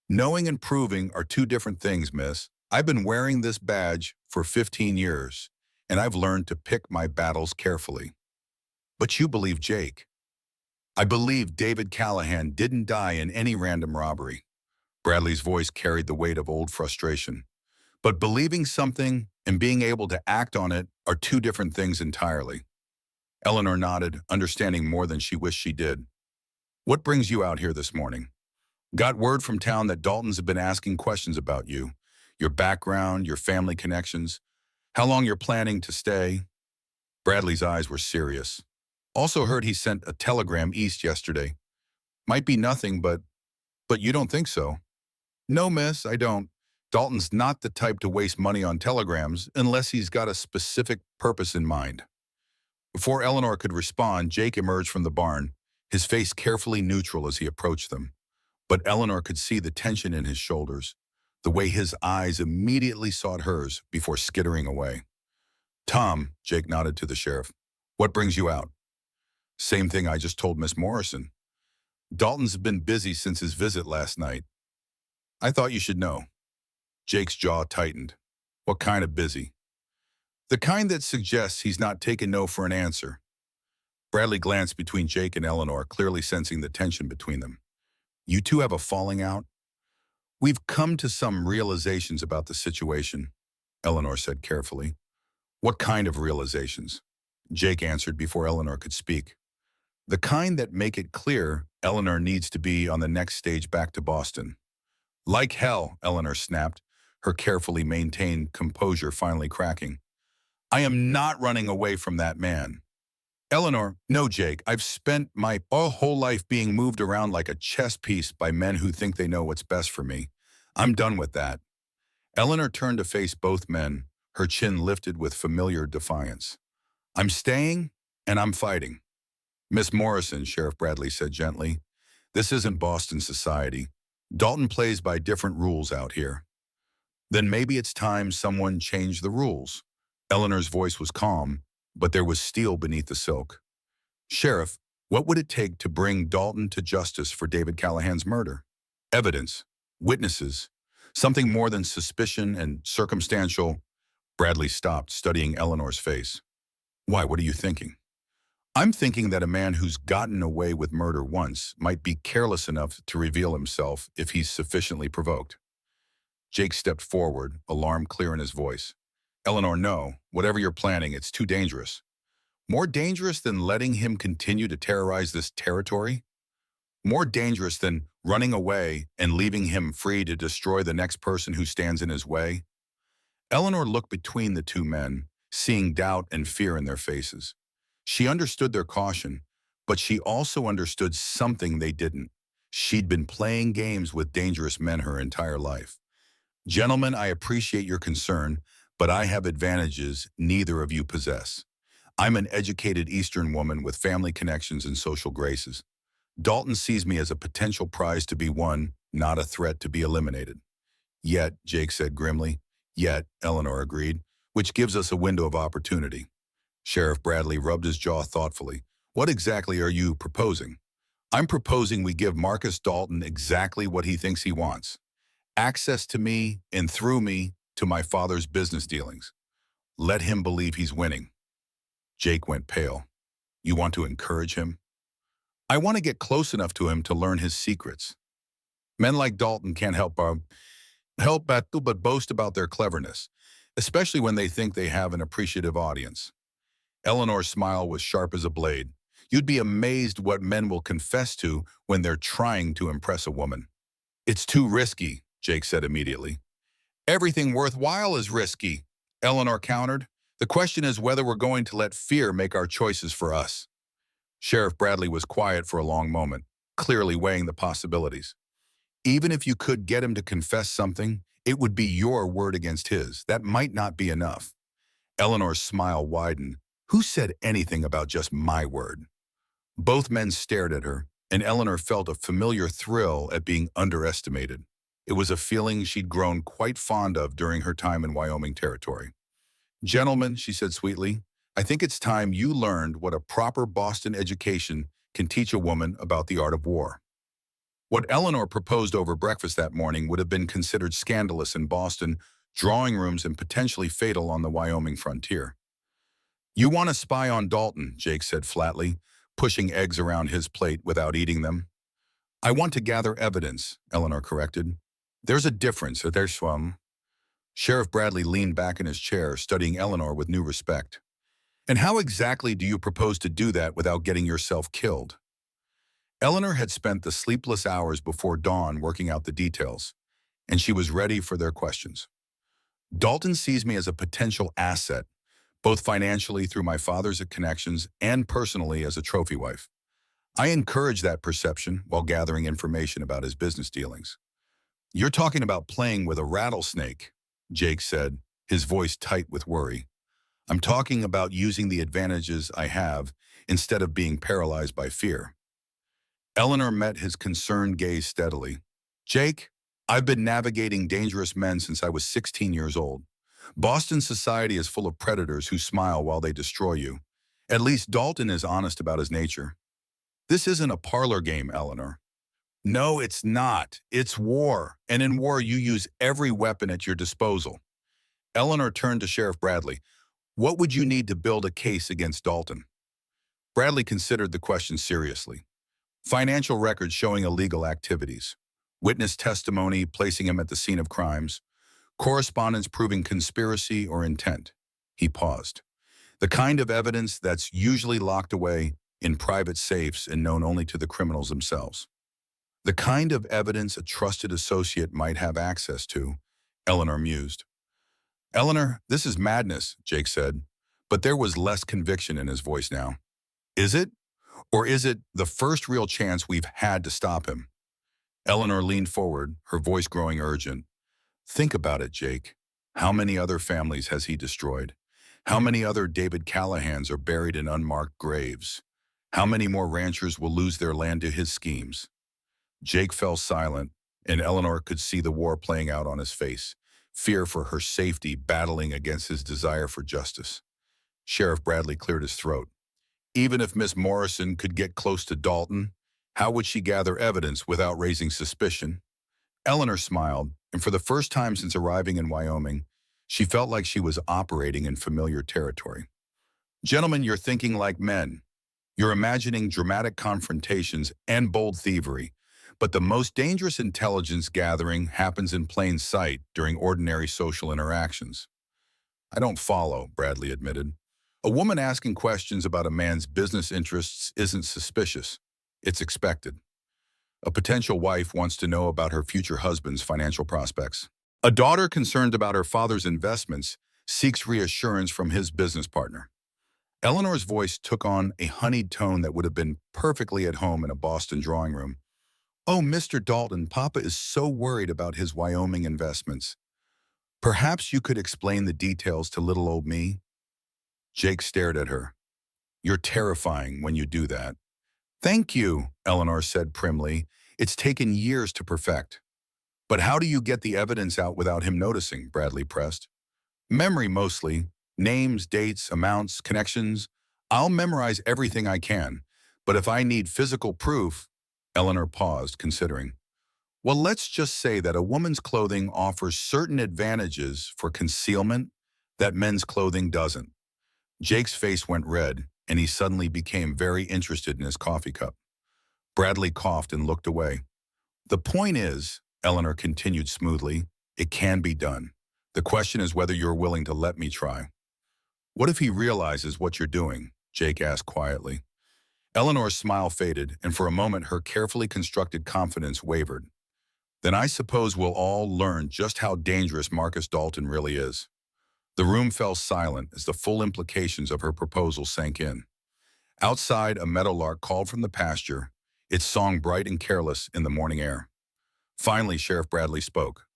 Knowing and proving are two different things, miss. I've been wearing this badge for 15 years, and I've learned to pick my battles carefully. But you believe Jake. I believe David Callahan didn't die in any random robbery. Bradley's voice carried the weight of old frustration. But believing something and being able to act on it are two different things entirely. Eleanor nodded, understanding more than she wished she did. What brings you out here this morning? Got word from town that Daltons have been asking questions about you, your background, your family connections, how long you're planning to stay. Bradley's eyes were serious. Also heard he sent a telegram east yesterday. Might be nothing, but you don't think so? No, miss, I don't. Dalton's not the type to waste money on telegrams unless he's got a specific purpose in mind. Before Eleanor could respond, Jake emerged from the barn, his face carefully neutral as he approached them. But Eleanor could see the tension in his shoulders, the way his eyes immediately sought hers before skittering away. Tom, Jake nodded to the sheriff. What brings you out? Same thing I just told Miss Morrison. Dalton's been busy since his visit last night. I thought you should know. Jake's jaw tightened. What kind of busy? The kind that suggests he's not taking no for an answer. Bradley glanced between Jake and Eleanor, clearly sensing the tension between them. You two have a falling out? We've come to some realizations about the situation, Eleanor said carefully. What kind of realizations? Jake answered before Eleanor could speak. The kind that make it clear Eleanor needs to be on the next stage back to Boston. Like hell, Eleanor snapped, her carefully maintained composure finally cracking. I am not running away from that man. Eleanor, no, Jake, I've spent my whole life being moved around like a chess piece by men who think they know what's best for me. I'm done with that. Eleanor turned to face both men, her chin lifted with familiar defiance. I'm staying, and I'm fighting. Miss Morrison, Sheriff Bradley said gently, this isn't Boston society. Dalton plays by different rules out here. Then maybe it's time someone changed the rules. Eleanor's voice was calm, but there was steel beneath the silk. Sheriff, what would it take to bring Dalton to justice for David Callahan's murder? Evidence, witnesses, something more than suspicion and circumstantial. Bradley stopped, studying Eleanor's face. Why, what are you thinking? I'm thinking that a man who's gotten away with murder once might be careless enough to reveal himself if he's sufficiently provoked. Jake stepped forward, alarm clear in his voice. Eleanor, no. Whatever you're planning, it's too dangerous. More dangerous than letting him continue to terrorize this territory? More dangerous than running away and leaving him free to destroy the next person who stands in his way? Eleanor looked between the two men, seeing doubt and fear in their faces. She understood their caution, but she also understood something they didn't. She'd been playing games with dangerous men her entire life. Gentlemen, I appreciate your concern, but I have advantages neither of you possess. I'm an educated Eastern woman with family connections and social graces. Dalton sees me as a potential prize to be won, not a threat to be eliminated. Yet, Jake said grimly. Yet, Eleanor agreed, which gives us a window of opportunity. Sheriff Bradley rubbed his jaw thoughtfully. What exactly are you proposing? I'm proposing we give Marcus Dalton exactly what he thinks he wants. Access to me and through me to my father's business dealings. Let him believe he's winning. Jake went pale. You want to encourage him? I want to get close enough to him to learn his secrets. Men like Dalton can't help but boast about their cleverness, especially when they think they have an appreciative audience. Eleanor's smile was sharp as a blade. You'd be amazed what men will confess to when they're trying to impress a woman. It's too risky, Jake said immediately. Everything worthwhile is risky, Eleanor countered. The question is whether we're going to let fear make our choices for us. Sheriff Bradley was quiet for a long moment, clearly weighing the possibilities. Even if you could get him to confess something, it would be your word against his. That might not be enough. Eleanor's smile widened. Who said anything about just my word? Both men stared at her, and Eleanor felt a familiar thrill at being underestimated. It was a feeling she'd grown quite fond of during her time in Wyoming territory. "Gentlemen," she said sweetly, "I think it's time you learned what a proper Boston education can teach a woman about the art of war." What Eleanor proposed over breakfast that morning would have been considered scandalous in Boston drawing rooms and potentially fatal on the Wyoming frontier. "You want to spy on Dalton," Jake said flatly, pushing eggs around his plate without eating them. "I want to gather evidence," Eleanor corrected. "There's a difference, there's some." Sheriff Bradley leaned back in his chair, studying Eleanor with new respect. "And how exactly do you propose to do that without getting yourself killed?" Eleanor had spent the sleepless hours before dawn working out the details, and she was ready for their questions. "Dalton sees me as a potential asset, both financially through my father's connections and personally as a trophy wife. I encourage that perception while gathering information about his business dealings." "You're talking about playing with a rattlesnake," Jake said, his voice tight with worry. "I'm talking about using the advantages I have instead of being paralyzed by fear." Eleanor met his concerned gaze steadily. "Jake, I've been navigating dangerous men since I was 16 years old. Boston society is full of predators who smile while they destroy you. At least Dalton is honest about his nature." "This isn't a parlor game, Eleanor." "No, it's not. It's war. And in war, you use every weapon at your disposal." Eleanor turned to Sheriff Bradley. "What would you need to build a case against Dalton?" Bradley considered the question seriously. "Financial records showing illegal activities, witness testimony placing him at the scene of crimes, correspondence proving conspiracy or intent." He paused. "The kind of evidence that's usually locked away in private safes and known only to the criminals themselves." "The kind of evidence a trusted associate might have access to," Eleanor mused. "Eleanor, this is madness," Jake said, but there was less conviction in his voice now. "Is it? Or is it the first real chance we've had to stop him?" Eleanor leaned forward, her voice growing urgent. "Think about it, Jake. How many other families has he destroyed? How many other David Callahans are buried in unmarked graves? How many more ranchers will lose their land to his schemes?" Jake fell silent, and Eleanor could see the war playing out on his face, fear for her safety battling against his desire for justice. Sheriff Bradley cleared his throat. "Even if Miss Morrison could get close to Dalton, how would she gather evidence without raising suspicion?" Eleanor smiled, and for the first time since arriving in Wyoming, she felt like she was operating in familiar territory. "Gentlemen, you're thinking like men. You're imagining dramatic confrontations and bold thievery, but the most dangerous intelligence gathering happens in plain sight during ordinary social interactions." "I don't follow," Bradley admitted. "A woman asking questions about a man's business interests isn't suspicious. It's expected. A potential wife wants to know about her future husband's financial prospects. A daughter concerned about her father's investments seeks reassurance from his business partner." Eleanor's voice took on a honeyed tone that would have been perfectly at home in a Boston drawing room. "Oh, Mr. Dalton, Papa is so worried about his Wyoming investments. Perhaps you could explain the details to little old me?" Jake stared at her. "You're terrifying when you do that." "Thank you," Eleanor said primly. "It's taken years to perfect." "But how do you get the evidence out without him noticing?" Bradley pressed. "Memory mostly. Names, dates, amounts, connections. I'll memorize everything I can. But if I need physical proof—" Eleanor paused, considering. "Well, let's just say that a woman's clothing offers certain advantages for concealment that men's clothing doesn't." Jake's face went red, and he suddenly became very interested in his coffee cup. Bradley coughed and looked away. "The point is," Eleanor continued smoothly, "it can be done. The question is whether you're willing to let me try." "What if he realizes what you're doing?" Jake asked quietly. Eleanor's smile faded, and for a moment her carefully constructed confidence wavered. "Then I suppose we'll all learn just how dangerous Marcus Dalton really is." The room fell silent as the full implications of her proposal sank in. Outside, a meadowlark called from the pasture, its song bright and careless in the morning air. Finally, Sheriff Bradley spoke.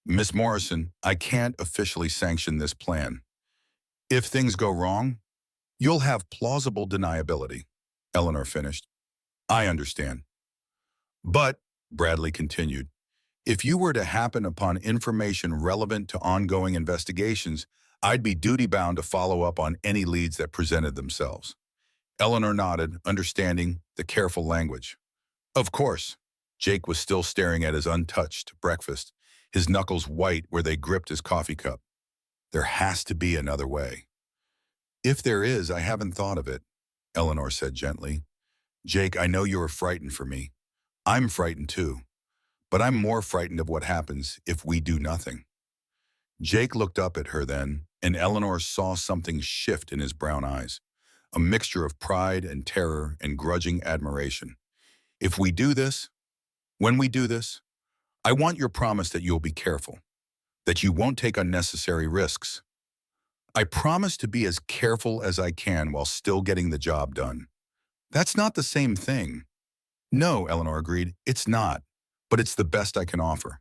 "Miss Morrison, I can't officially sanction this plan. If things go wrong, you'll have plausible deniability," Eleanor finished. "I understand. But, Bradley continued, if you were to happen upon information relevant to ongoing investigations, I'd be duty-bound to follow up on any leads that presented themselves. Eleanor nodded, understanding the careful language. Of course. Jake was still staring at his untouched breakfast, his knuckles white where they gripped his coffee cup. There has to be another way. If there is, I haven't thought of it, Eleanor said gently. Jake, I know you are frightened for me. I'm frightened too, but I'm more frightened of what happens if we do nothing. Jake looked up at her then, and Eleanor saw something shift in his brown eyes, a mixture of pride and terror and grudging admiration. If we do this, when we do this, I want your promise that you'll be careful, that you won't take unnecessary risks. I promise to be as careful as I can while still getting the job done. That's not the same thing. No, Eleanor agreed, it's not, but it's the best I can offer.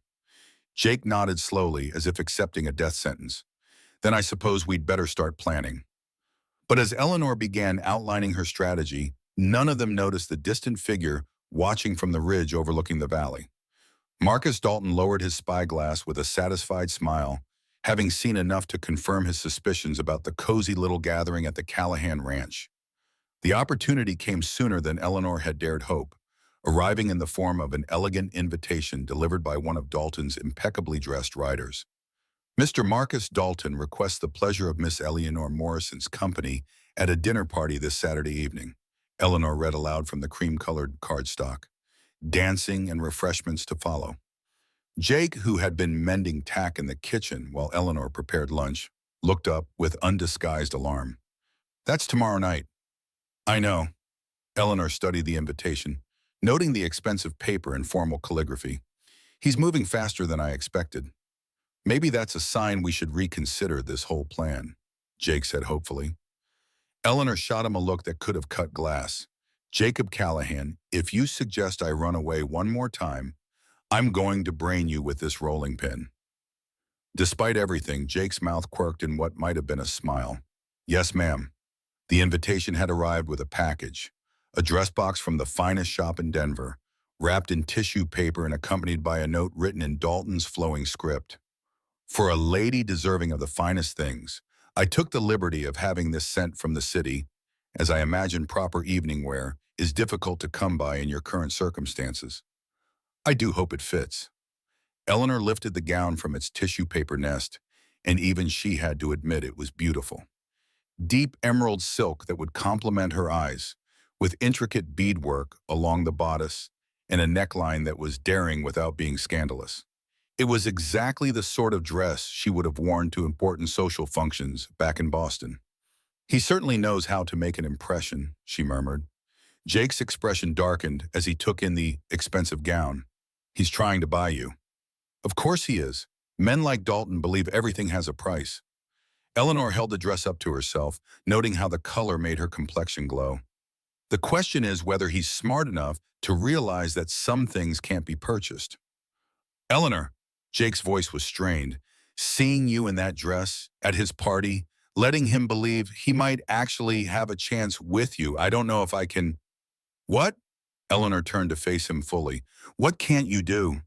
Jake nodded slowly as if accepting a death sentence. Then I suppose we'd better start planning. But as Eleanor began outlining her strategy, none of them noticed the distant figure watching from the ridge overlooking the valley. Marcus Dalton lowered his spyglass with a satisfied smile, having seen enough to confirm his suspicions about the cozy little gathering at the Callahan Ranch. The opportunity came sooner than Eleanor had dared hope, arriving in the form of an elegant invitation delivered by one of Dalton's impeccably dressed riders. Mr. Marcus Dalton requests the pleasure of Miss Eleanor Morrison's company at a dinner party this Saturday evening, Eleanor read aloud from the cream-colored cardstock. Dancing and refreshments to follow. Jake, who had been mending tack in the kitchen while Eleanor prepared lunch, looked up with undisguised alarm. That's tomorrow night. I know. Eleanor studied the invitation, noting the expensive paper and formal calligraphy. He's moving faster than I expected. Maybe that's a sign we should reconsider this whole plan, Jake said hopefully. Eleanor shot him a look that could have cut glass. Jacob Callahan, if you suggest I run away one more time, I'm going to brain you with this rolling pin. Despite everything, Jake's mouth quirked in what might have been a smile. Yes, ma'am. The invitation had arrived with a package, a dress box from the finest shop in Denver, wrapped in tissue paper and accompanied by a note written in Dalton's flowing script. For a lady deserving of the finest things, I took the liberty of having this sent from the city, as I imagine proper evening wear is difficult to come by in your current circumstances. I do hope it fits. Eleanor lifted the gown from its tissue paper nest, and even she had to admit it was beautiful. Deep emerald silk that would complement her eyes, with intricate beadwork along the bodice and a neckline that was daring without being scandalous. It was exactly the sort of dress she would have worn to important social functions back in Boston. He certainly knows how to make an impression, she murmured. Jake's expression darkened as he took in the expensive gown. He's trying to buy you. Of course he is. Men like Dalton believe everything has a price. Eleanor held the dress up to herself, noting how the color made her complexion glow. The question is whether he's smart enough to realize that some things can't be purchased. Eleanor, Jake's voice was strained. Seeing you in that dress, at his party, letting him believe he might actually have a chance with you, I don't know if I can... What? Eleanor turned to face him fully. What can't you do?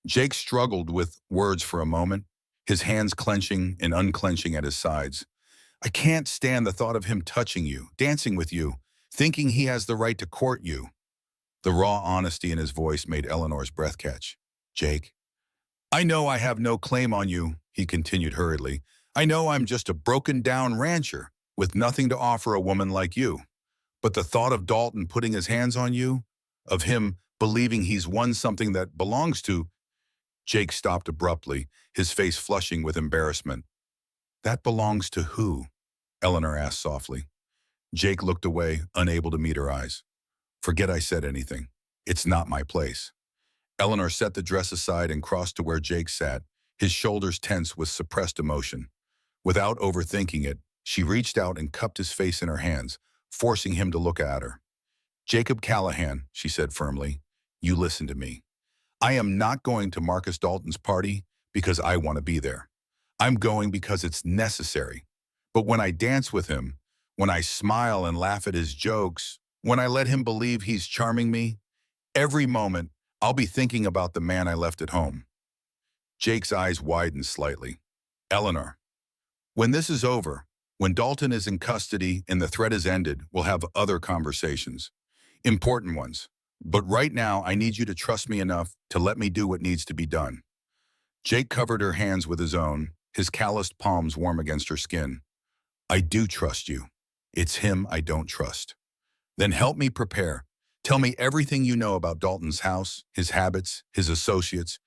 Jake struggled with words for a moment, his hands clenching and unclenching at his sides. I can't stand the thought of him touching you, dancing with you, thinking he has the right to court you. The raw honesty in his voice made Eleanor's breath catch. Jake, I know I have no claim on you, he continued hurriedly. I know I'm just a broken-down rancher with nothing to offer a woman like you. But the thought of Dalton putting his hands on you, of him believing he's won something that belongs to... Jake stopped abruptly, his face flushing with embarrassment. That belongs to who? Eleanor asked softly. Jake looked away, unable to meet her eyes. Forget I said anything. It's not my place. Eleanor set the dress aside and crossed to where Jake sat, his shoulders tense with suppressed emotion. Without overthinking it, she reached out and cupped his face in her hands, forcing him to look at her. Jacob Callahan, she said firmly, you listen to me. I am not going to Marcus Dalton's party because I want to be there. I'm going because it's necessary. But when I dance with him, when I smile and laugh at his jokes, when I let him believe he's charming me, every moment I'll be thinking about the man I left at home. Jake's eyes widened slightly. Eleanor, when this is over, when Dalton is in custody and the threat is ended, we'll have other conversations. Important ones. But right now, I need you to trust me enough to let me do what needs to be done. Jake covered her hands with his own, his calloused palms warm against her skin. I do trust you. It's him I don't trust. Then help me prepare. Tell me everything you know about Dalton's house, his habits, his associates.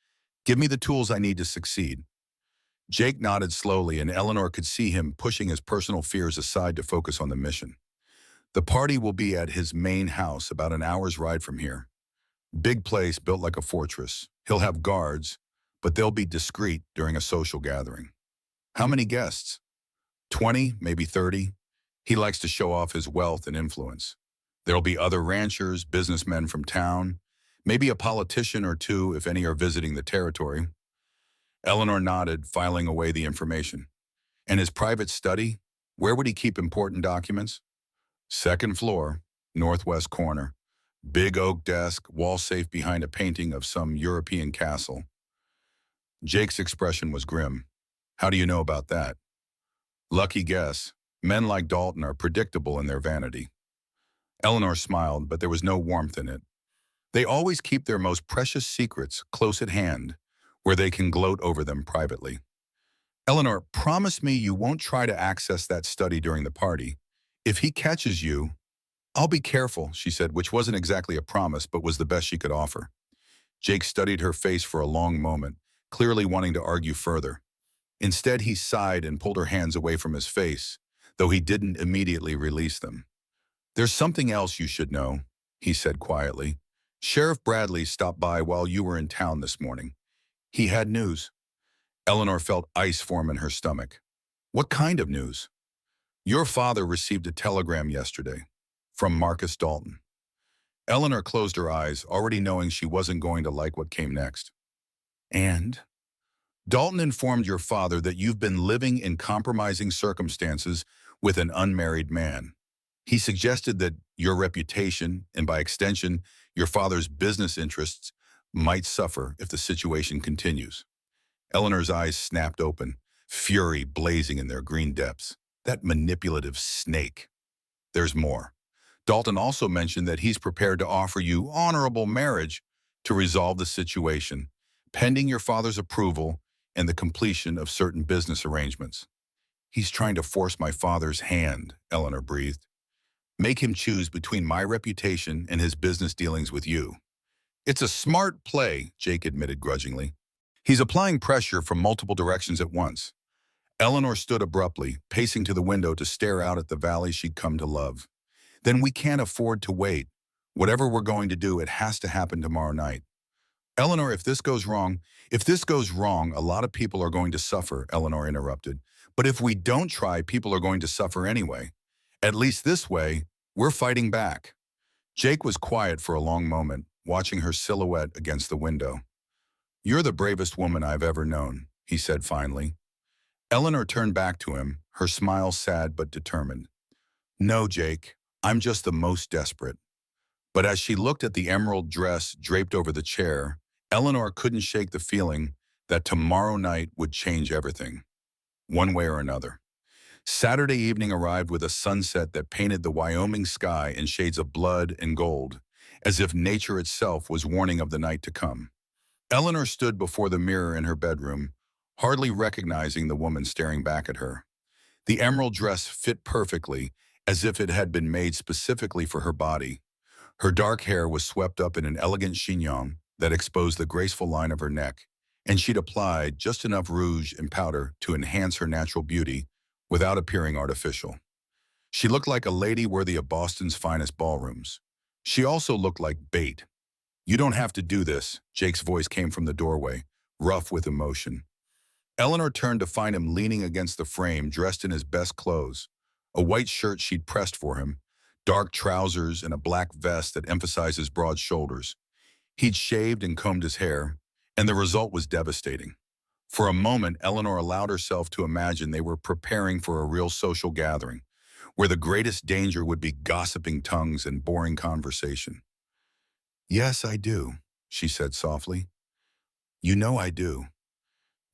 Give me the tools I need to succeed. Jake nodded slowly, and Eleanor could see him pushing his personal fears aside to focus on the mission. The party will be at his main house about an hour's ride from here. Big place built like a fortress. He'll have guards, but they'll be discreet during a social gathering. How many guests? 20, maybe 30. He likes to show off his wealth and influence. There'll be other ranchers, businessmen from town, maybe a politician or two if any are visiting the territory. Eleanor nodded, filing away the information. And his private study? Where would he keep important documents? Second floor, northwest corner. Big oak desk, wall safe behind a painting of some European castle. Jake's expression was grim. How do you know about that? Lucky guess. Men like Dalton are predictable in their vanity. Eleanor smiled, but there was no warmth in it. They always keep their most precious secrets close at hand, where they can gloat over them privately. Eleanor, promise me you won't try to access that study during the party. If he catches you, I'll be careful, she said, which wasn't exactly a promise, but was the best she could offer. Jake studied her face for a long moment, clearly wanting to argue further. Instead, he sighed and pulled her hands away from his face, though he didn't immediately release them. There's something else you should know, he said quietly. Sheriff Bradley stopped by while you were in town this morning. He had news. Eleanor felt ice form in her stomach. What kind of news? Your father received a telegram yesterday from Marcus Dalton. Eleanor closed her eyes, already knowing she wasn't going to like what came next. And? Dalton informed your father that you've been living in compromising circumstances with an unmarried man. He suggested that your reputation, and by extension, your father's business interests, might suffer if the situation continues. Eleanor's eyes snapped open, fury blazing in their green depths. That manipulative snake. There's more. Dalton also mentioned that he's prepared to offer you honorable marriage to resolve the situation, pending your father's approval and the completion of certain business arrangements. He's trying to force my father's hand, Eleanor breathed. Make him choose between my reputation and his business dealings with you. It's a smart play, Jake admitted grudgingly. He's applying pressure from multiple directions at once. Eleanor stood abruptly, pacing to the window to stare out at the valley she'd come to love. Then we can't afford to wait. Whatever we're going to do, it has to happen tomorrow night. Eleanor, if this goes wrong, a lot of people are going to suffer, Eleanor interrupted. But if we don't try, people are going to suffer anyway. At least this way, we're fighting back. Jake was quiet for a long moment, watching her silhouette against the window. You're the bravest woman I've ever known, he said finally. Eleanor turned back to him, her smile sad but determined. No, Jake, I'm just the most desperate. But as she looked at the emerald dress draped over the chair, Eleanor couldn't shake the feeling that tomorrow night would change everything, one way or another. Saturday evening arrived with a sunset that painted the Wyoming sky in shades of blood and gold, as if nature itself was warning of the night to come. Eleanor stood before the mirror in her bedroom, hardly recognizing the woman staring back at her. The emerald dress fit perfectly, as if it had been made specifically for her body. Her dark hair was swept up in an elegant chignon that exposed the graceful line of her neck, and she'd applied just enough rouge and powder to enhance her natural beauty without appearing artificial. She looked like a lady worthy of Boston's finest ballrooms. She also looked like bait. You don't have to do this, Jake's voice came from the doorway, rough with emotion. Eleanor turned to find him leaning against the frame, dressed in his best clothes, a white shirt she'd pressed for him, dark trousers, and a black vest that emphasized his broad shoulders. He'd shaved and combed his hair, and the result was devastating. For a moment, Eleanor allowed herself to imagine they were preparing for a real social gathering, where the greatest danger would be gossiping tongues and boring conversation. Yes, I do, she said softly. You know I do.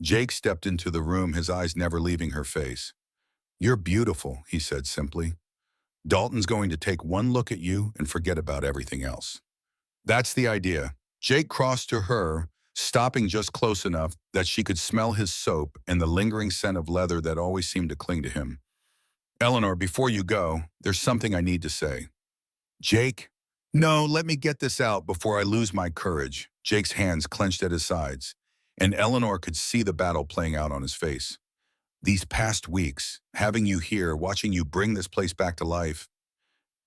Jake stepped into the room, his eyes never leaving her face. You're beautiful, he said simply. Dalton's going to take one look at you and forget about everything else. That's the idea. Jake crossed to her, stopping just close enough that she could smell his soap and the lingering scent of leather that always seemed to cling to him. Eleanor, before you go, there's something I need to say. Jake? No, let me get this out before I lose my courage. Jake's hands clenched at his sides, and Eleanor could see the battle playing out on his face. These past weeks, having you here, watching you bring this place back to life,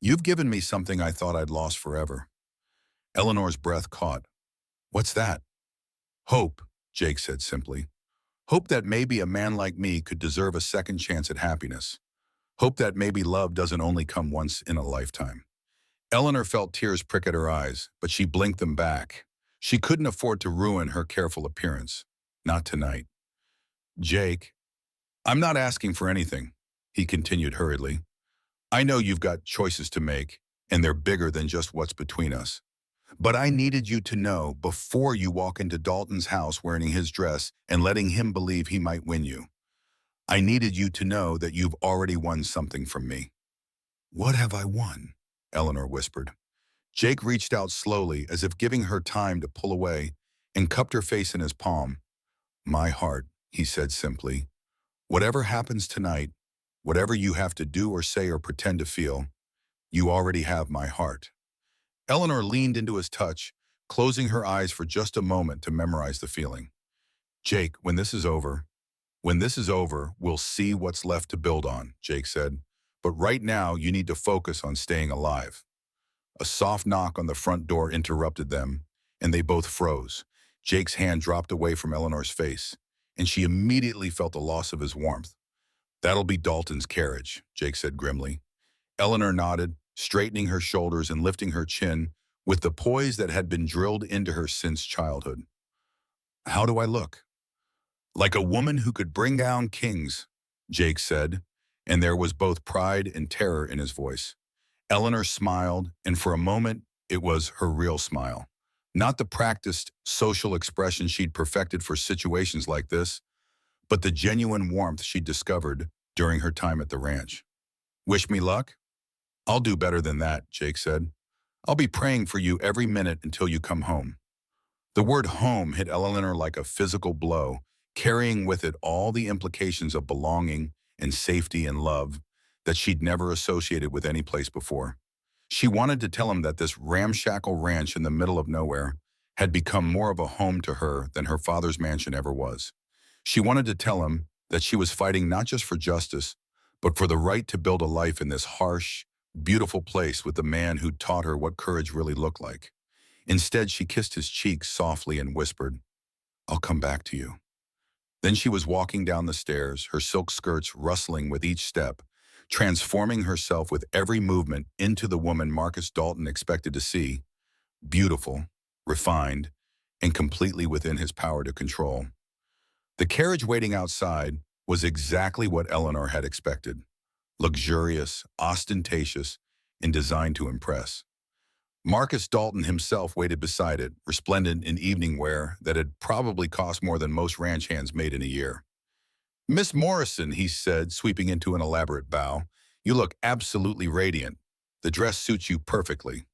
you've given me something I thought I'd lost forever. Eleanor's breath caught. What's that? Hope, Jake said simply. Hope that maybe a man like me could deserve a second chance at happiness. Hope that maybe love doesn't only come once in a lifetime. Eleanor felt tears prick at her eyes, but she blinked them back. She couldn't afford to ruin her careful appearance. Not tonight. Jake, I'm not asking for anything, he continued hurriedly. I know you've got choices to make, and they're bigger than just what's between us. But I needed you to know before you walk into Dalton's house wearing his dress and letting him believe he might win you. I needed you to know that you've already won something from me. What have I won? Eleanor whispered. Jake reached out slowly, as if giving her time to pull away, and cupped her face in his palm. My heart, he said simply. Whatever happens tonight, whatever you have to do or say or pretend to feel, you already have my heart. Eleanor leaned into his touch, closing her eyes for just a moment to memorize the feeling. Jake, when this is over, we'll see what's left to build on, Jake said. But right now, you need to focus on staying alive. A soft knock on the front door interrupted them, and they both froze. Jake's hand dropped away from Eleanor's face, and she immediately felt the loss of his warmth. That'll be Dalton's carriage, Jake said grimly. Eleanor nodded, straightening her shoulders and lifting her chin with the poise that had been drilled into her since childhood. How do I look? Like a woman who could bring down kings, Jake said, and there was both pride and terror in his voice. Eleanor smiled, and for a moment, it was her real smile. Not the practiced social expression she'd perfected for situations like this, but the genuine warmth she'd discovered during her time at the ranch. Wish me luck? I'll do better than that, Jake said. I'll be praying for you every minute until you come home. The word home hit Eleanor like a physical blow, carrying with it all the implications of belonging and safety and love that she'd never associated with any place before. She wanted to tell him that this ramshackle ranch in the middle of nowhere had become more of a home to her than her father's mansion ever was. She wanted to tell him that she was fighting not just for justice, but for the right to build a life in this harsh, beautiful place with the man who taught her what courage really looked like. Instead, she kissed his cheek softly and whispered, I'll come back to you. Then she was walking down the stairs, her silk skirts rustling with each step, transforming herself with every movement into the woman Marcus Dalton expected to see, beautiful, refined, and completely within his power to control. The carriage waiting outside was exactly what Eleanor had expected, luxurious, ostentatious, and designed to impress. Marcus Dalton himself waited beside it, resplendent in evening wear that had probably cost more than most ranch hands made in a year. Miss Morrison, he said, sweeping into an elaborate bow, you look absolutely radiant. The dress suits you perfectly.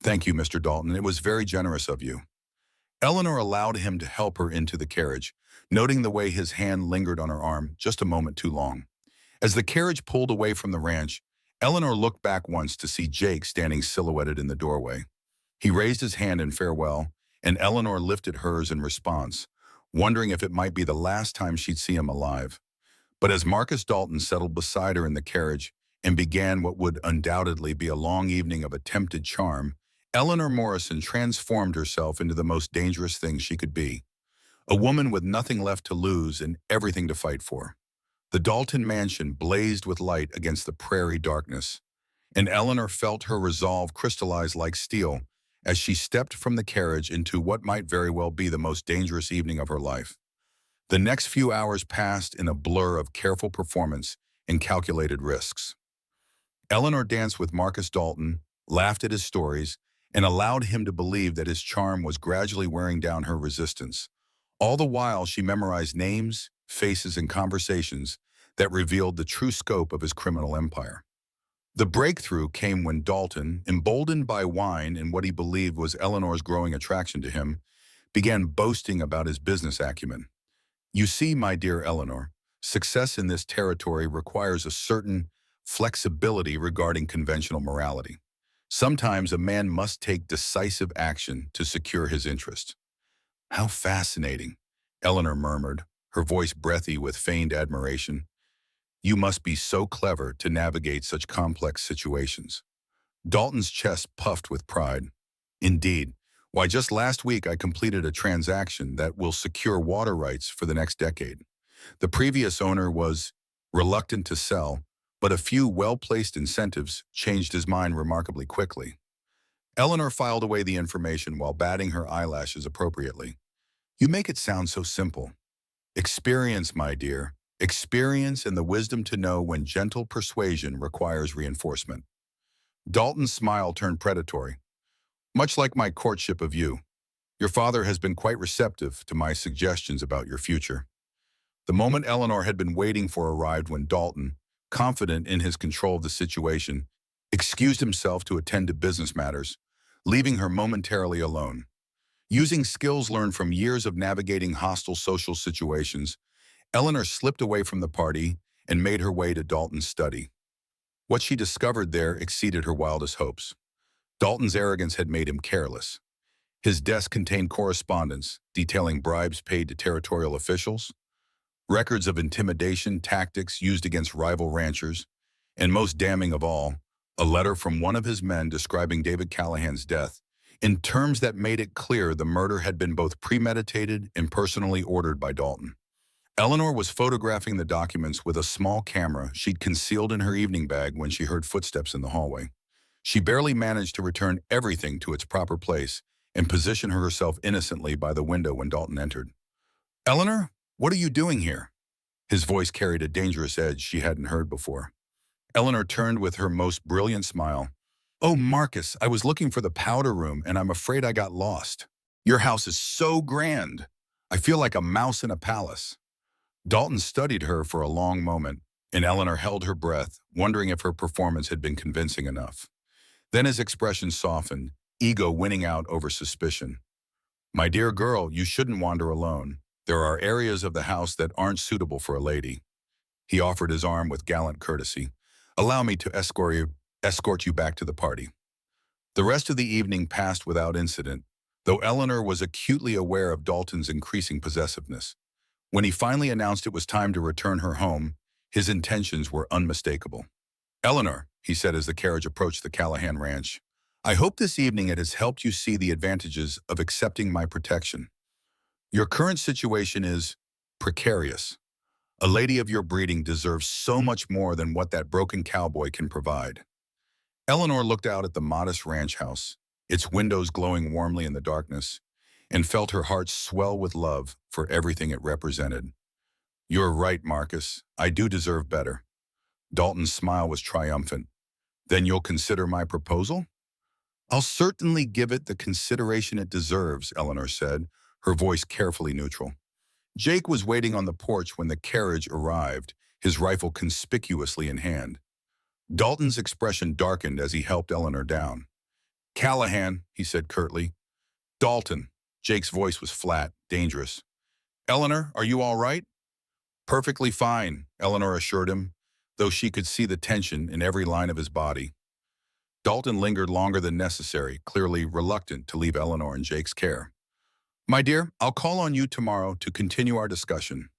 Thank you, Mr. Dalton. It was very generous of you. Eleanor allowed him to help her into the carriage, noting the way his hand lingered on her arm just a moment too long. As the carriage pulled away from the ranch, Eleanor looked back once to see Jake standing silhouetted in the doorway. He raised his hand in farewell, and Eleanor lifted hers in response, wondering if it might be the last time she'd see him alive. But as Marcus Dalton settled beside her in the carriage and began what would undoubtedly be a long evening of attempted charm, Eleanor Morrison transformed herself into the most dangerous thing she could be, a woman with nothing left to lose and everything to fight for. The Dalton mansion blazed with light against the prairie darkness, and Eleanor felt her resolve crystallize like steel as she stepped from the carriage into what might very well be the most dangerous evening of her life. The next few hours passed in a blur of careful performance and calculated risks. Eleanor danced with Marcus Dalton, laughed at his stories, and allowed him to believe that his charm was gradually wearing down her resistance. All the while, she memorized names, faces, and conversations that revealed the true scope of his criminal empire. The breakthrough came when Dalton, emboldened by wine and what he believed was Eleanor's growing attraction to him, began boasting about his business acumen. You see, my dear Eleanor, success in this territory requires a certain flexibility regarding conventional morality. Sometimes a man must take decisive action to secure his interest. How fascinating, Eleanor murmured, her voice breathy with feigned admiration. You must be so clever to navigate such complex situations. Dalton's chest puffed with pride. Indeed. Why, just last week I completed a transaction that will secure water rights for the next decade. The previous owner was reluctant to sell, but a few well-placed incentives changed his mind remarkably quickly. Eleanor filed away the information while batting her eyelashes appropriately. You make it sound so simple. Experience, my dear. Experience and the wisdom to know when gentle persuasion requires reinforcement. Dalton's smile turned predatory. Much like my courtship of you, your father has been quite receptive to my suggestions about your future. The moment Eleanor had been waiting for arrived when Dalton, confident in his control of the situation, excused himself to attend to business matters, leaving her momentarily alone. Using skills learned from years of navigating hostile social situations, Eleanor slipped away from the party and made her way to Dalton's study. What she discovered there exceeded her wildest hopes. Dalton's arrogance had made him careless. His desk contained correspondence detailing bribes paid to territorial officials, records of intimidation tactics used against rival ranchers, and most damning of all, a letter from one of his men describing David Callahan's death in terms that made it clear the murder had been both premeditated and personally ordered by Dalton. Eleanor was photographing the documents with a small camera she'd concealed in her evening bag when she heard footsteps in the hallway. She barely managed to return everything to its proper place and position herself innocently by the window when Dalton entered. Eleanor, what are you doing here? His voice carried a dangerous edge she hadn't heard before. Eleanor turned with her most brilliant smile. Oh, Marcus, I was looking for the powder room and I'm afraid I got lost. Your house is so grand. I feel like a mouse in a palace. Dalton studied her for a long moment, and Eleanor held her breath, wondering if her performance had been convincing enough. Then his expression softened, ego winning out over suspicion. My dear girl, you shouldn't wander alone. There are areas of the house that aren't suitable for a lady. He offered his arm with gallant courtesy. Allow me to escort you back to the party. The rest of the evening passed without incident, though Eleanor was acutely aware of Dalton's increasing possessiveness. When he finally announced it was time to return her home, his intentions were unmistakable. Eleanor, he said as the carriage approached the Callahan ranch, I hope this evening it has helped you see the advantages of accepting my protection. Your current situation is precarious. A lady of your breeding deserves so much more than what that broken cowboy can provide. Eleanor looked out at the modest ranch house, its windows glowing warmly in the darkness, and felt her heart swell with love for everything it represented. You're right, Marcus. I do deserve better. Dalton's smile was triumphant. Then you'll consider my proposal? I'll certainly give it the consideration it deserves, Eleanor said, her voice carefully neutral. Jake was waiting on the porch when the carriage arrived, his rifle conspicuously in hand. Dalton's expression darkened as he helped Eleanor down. Callahan, he said curtly. Dalton. Jake's voice was flat, dangerous. Eleanor, are you all right? Perfectly fine, Eleanor assured him, though she could see the tension in every line of his body. Dalton lingered longer than necessary, clearly reluctant to leave Eleanor in Jake's care. My dear, I'll call on you tomorrow to continue our discussion.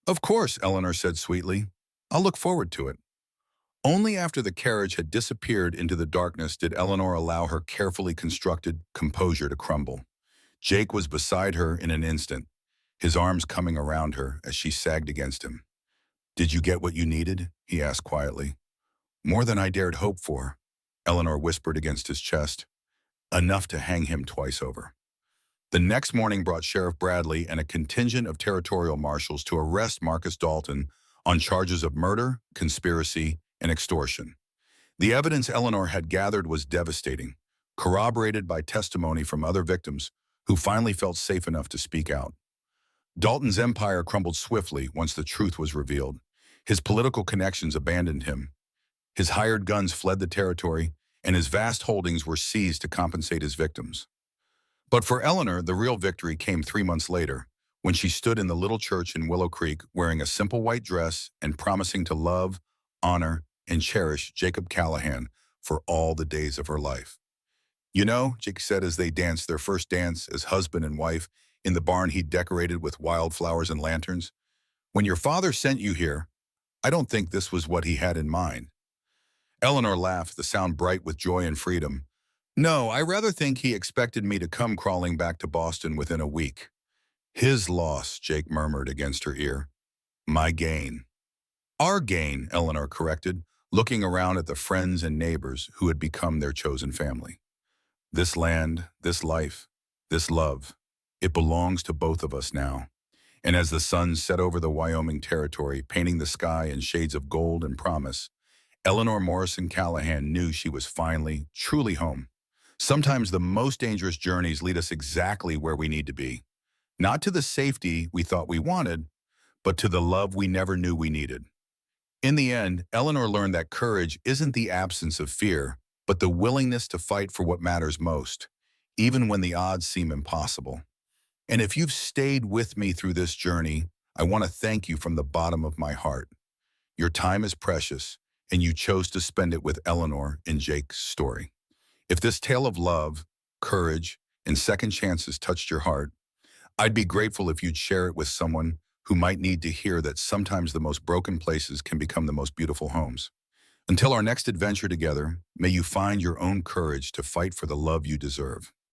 Of course, Eleanor said sweetly. I'll look forward to it. Only after the carriage had disappeared into the darkness did Eleanor allow her carefully constructed composure to crumble. Jake was beside her in an instant, his arms coming around her as she sagged against him. Did you get what you needed? He asked quietly. More than I dared hope for, Eleanor whispered against his chest. Enough to hang him twice over. The next morning brought Sheriff Bradley and a contingent of territorial marshals to arrest Marcus Dalton on charges of murder, conspiracy, and extortion. The evidence Eleanor had gathered was devastating, corroborated by testimony from other victims who finally felt safe enough to speak out. Dalton's empire crumbled swiftly once the truth was revealed. His political connections abandoned him. His hired guns fled the territory, and his vast holdings were seized to compensate his victims. But for Eleanor, the real victory came 3 months later, when she stood in the little church in Willow Creek wearing a simple white dress and promising to love, honor, and cherish Jacob Callahan for all the days of her life. You know, Jake said as they danced their first dance as husband and wife in the barn he'd decorated with wildflowers and lanterns, when your father sent you here, I don't think this was what he had in mind. Eleanor laughed, the sound bright with joy and freedom. No, I rather think he expected me to come crawling back to Boston within a week. His loss, Jake murmured against her ear. My gain. Our gain, Eleanor corrected, looking around at the friends and neighbors who had become their chosen family. This land, this life, this love, it belongs to both of us now. And as the sun set over the Wyoming territory, painting the sky in shades of gold and promise, Eleanor Morrison Callahan knew she was finally, truly home. Sometimes the most dangerous journeys lead us exactly where we need to be. Not to the safety we thought we wanted, but to the love we never knew we needed. In the end, Eleanor learned that courage isn't the absence of fear, but the willingness to fight for what matters most, even when the odds seem impossible. And if you've stayed with me through this journey, I want to thank you from the bottom of my heart. Your time is precious, and you chose to spend it with Eleanor in Jake's story. If this tale of love, courage, and second chances touched your heart, I'd be grateful if you'd share it with someone who might need to hear that sometimes the most broken places can become the most beautiful homes. Until our next adventure together, may you find your own courage to fight for the love you deserve.